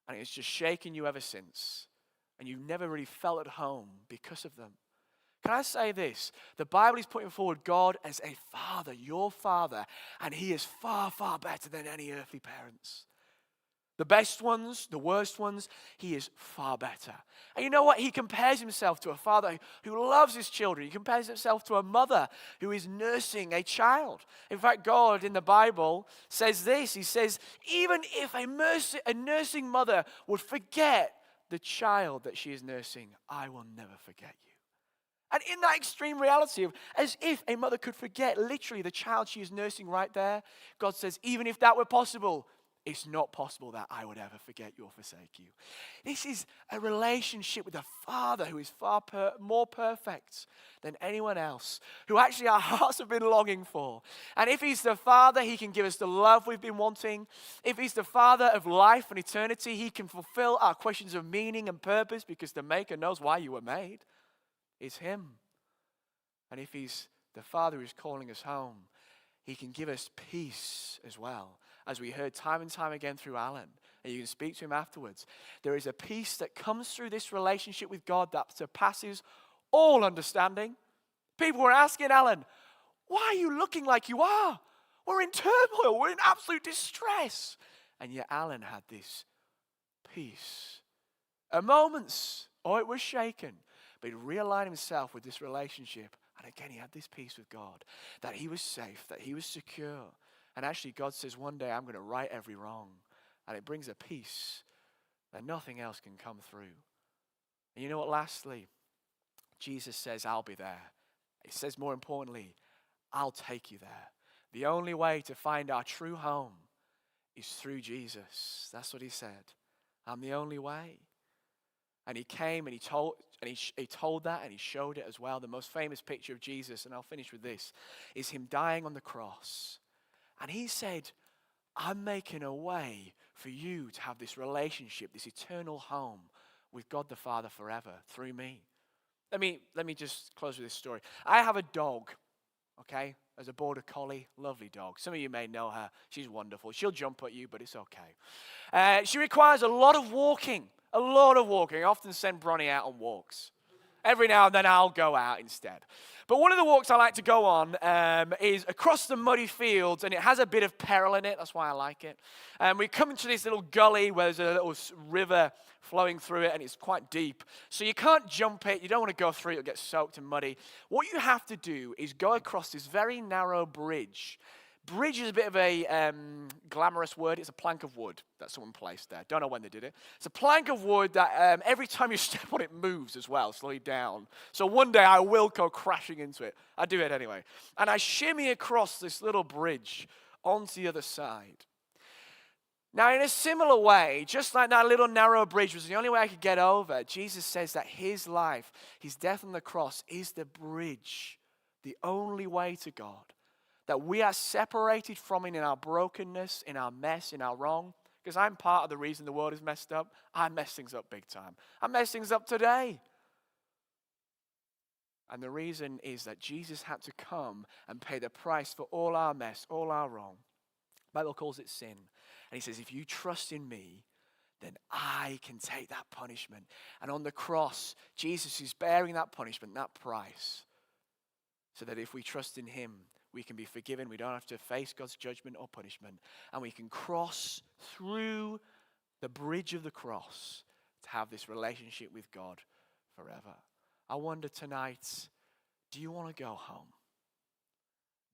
And it's just shaken you ever since. And you've never really felt at home because of them. Can I say this? The Bible is putting forward God as a father, your father. And he is far, far better than any earthly parents. The best ones, the worst ones, he is far better. And you know what? He compares himself to a father who loves his children. He compares himself to a mother who is nursing a child. In fact, God in the Bible says this. He says, even if a nursing mother would forget the child that she is nursing, I will never forget you. And in that extreme reality of as if a mother could forget literally the child she is nursing right there, God says, even if that were possible, it's not possible that I would ever forget you or forsake you. This is a relationship with a Father who is far more perfect than anyone else, who actually our hearts have been longing for. And if he's the Father, he can give us the love we've been wanting. If he's the Father of life and eternity, he can fulfill our questions of meaning and purpose because the Maker knows why you were made. It's him. And if he's the Father who's calling us home, he can give us peace as well. As we heard time and time again through Alan, and you can speak to him afterwards, there is a peace that comes through this relationship with God that surpasses all understanding. People were asking Alan, why are you looking like you are? We're in turmoil. We're in absolute distress. And yet Alan had this peace. At moments, it was shaken, but he realigned himself with this relationship. And again, he had this peace with God, that he was safe, that he was secure. And actually, God says, one day I'm going to right every wrong. And it brings a peace that nothing else can come through. And you know what? Lastly, Jesus says, I'll be there. It says more importantly, I'll take you there. The only way to find our true home is through Jesus. That's what he said. I'm the only way. And he came and he told that, and he showed it as well. The most famous picture of Jesus, and I'll finish with this, is him dying on the cross. And he said, I'm making a way for you to have this relationship, this eternal home with God the Father forever through me. Let me just close with this story. I have a dog, okay, as a border collie, lovely dog. Some of you may know her. She's wonderful. She'll jump at you, but it's okay. She requires a lot of walking. I often send Bronnie out on walks. Every now and then I'll go out instead. But one of the walks I like to go on is across the muddy fields, and it has a bit of peril in it. That's why I like it. And we come into this little gully where there's a little river flowing through it, and it's quite deep. So you can't jump it. You don't want to go through it. You'll get soaked and muddy. What you have to do is go across this very narrow bridge. Bridge is a bit of a glamorous word. It's a plank of wood that someone placed there. Don't know when they did it. It's a plank of wood that every time you step on it moves as well, slowly down. So one day I will go crashing into it. I do it anyway. And I shimmy across this little bridge onto the other side. Now, in a similar way, just like that little narrow bridge was the only way I could get over, Jesus says that his life, his death on the cross, is the bridge, the only way to God. That we are separated from him in our brokenness, in our mess, in our wrong. Because I'm part of the reason the world is messed up. I mess things up big time. I mess things up today. And the reason is that Jesus had to come and pay the price for all our mess, all our wrong. The Bible calls it sin. And he says, if you trust in me, then I can take that punishment. And on the cross, Jesus is bearing that punishment, that price. So that if we trust in him, we can be forgiven. We don't have to face God's judgment or punishment. And we can cross through the bridge of the cross to have this relationship with God forever. I wonder tonight, do you want to go home?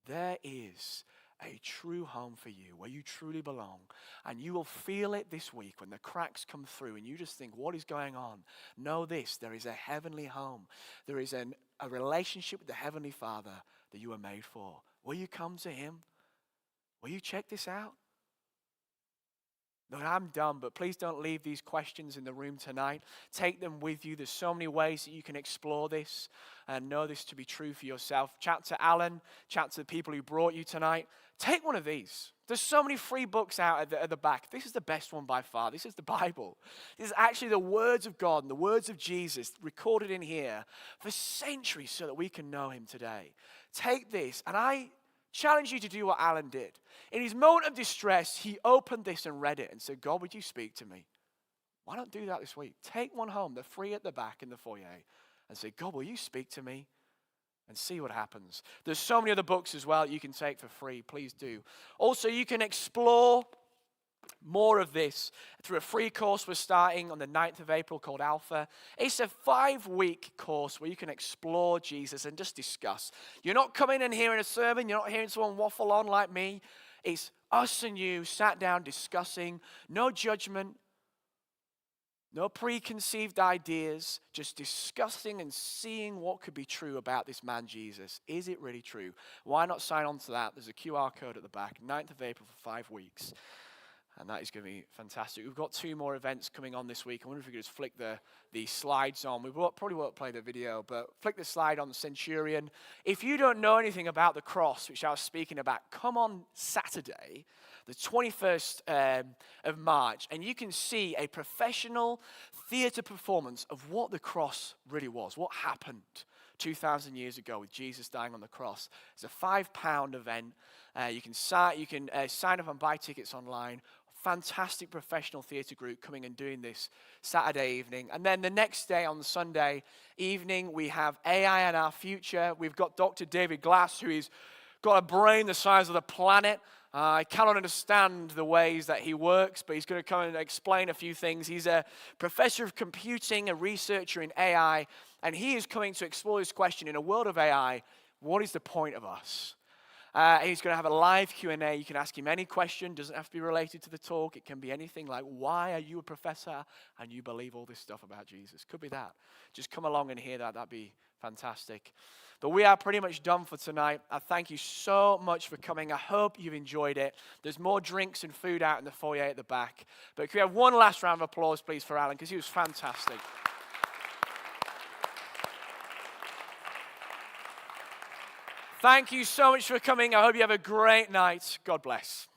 There is a true home for you where you truly belong. And you will feel it this week when the cracks come through and you just think, what is going on? Know this, there is a heavenly home. There is a relationship with the Heavenly Father that you were made for. Will you come to him? Will you check this out? No, I'm done, but please don't leave these questions in the room tonight. Take them with you. There's so many ways that you can explore this and know this to be true for yourself. Chat to Alan, chat to the people who brought you tonight. Take one of these. There's so many free books out at the back. This is the best one by far. This is the Bible. This is actually the words of God and the words of Jesus recorded in here for centuries so that we can know him today. Take this, and I challenge you to do what Alan did. In his moment of distress, he opened this and read it and said, God, would you speak to me? Why not do that this week? Take one home. They're free at the back in the foyer. And say, God, will you speak to me? And see what happens. There's so many other books as well you can take for free. Please do. Also, you can explore more of this through a free course we're starting on the 9th of April called Alpha. It's a 5-week course where you can explore Jesus and just discuss. You're not coming and hearing a sermon. You're not hearing someone waffle on like me. It's us and you sat down discussing. No judgment. No preconceived ideas, just discussing and seeing what could be true about this man Jesus. Is it really true? Why not sign on to that? There's a QR code at the back, 9th of April for 5 weeks. And that is going to be fantastic. We've got 2 more events coming on this week. I wonder if we could just flick the slides on. We probably won't play the video, but flick the slide on the centurion. If you don't know anything about the cross, which I was speaking about, come on Saturday, the 21st of March, and you can see a professional theater performance of what the cross really was, what happened 2,000 years ago with Jesus dying on the cross. It's a £5 event. You can sign up and buy tickets online. Fantastic professional theatre group coming and doing this Saturday evening. And then the next day on the Sunday evening, we have AI and Our Future. We've got Dr. David Glass, who has got a brain the size of the planet. I cannot understand the ways that he works, but he's going to come and explain a few things. He's a professor of computing, a researcher in AI, and he is coming to explore this question in a world of AI, what is the point of us? He's going to have a live Q&A. You can ask him any question. Doesn't have to be related to the talk. It can be anything like, why are you a professor and you believe all this stuff about Jesus? Could be that. Just come along and hear that. That'd be fantastic. But we are pretty much done for tonight. I thank you so much for coming. I hope you've enjoyed it. There's more drinks and food out in the foyer at the back. But can we have one last round of applause, please, for Alan, because he was fantastic. Thank you so much for coming. I hope you have a great night. God bless.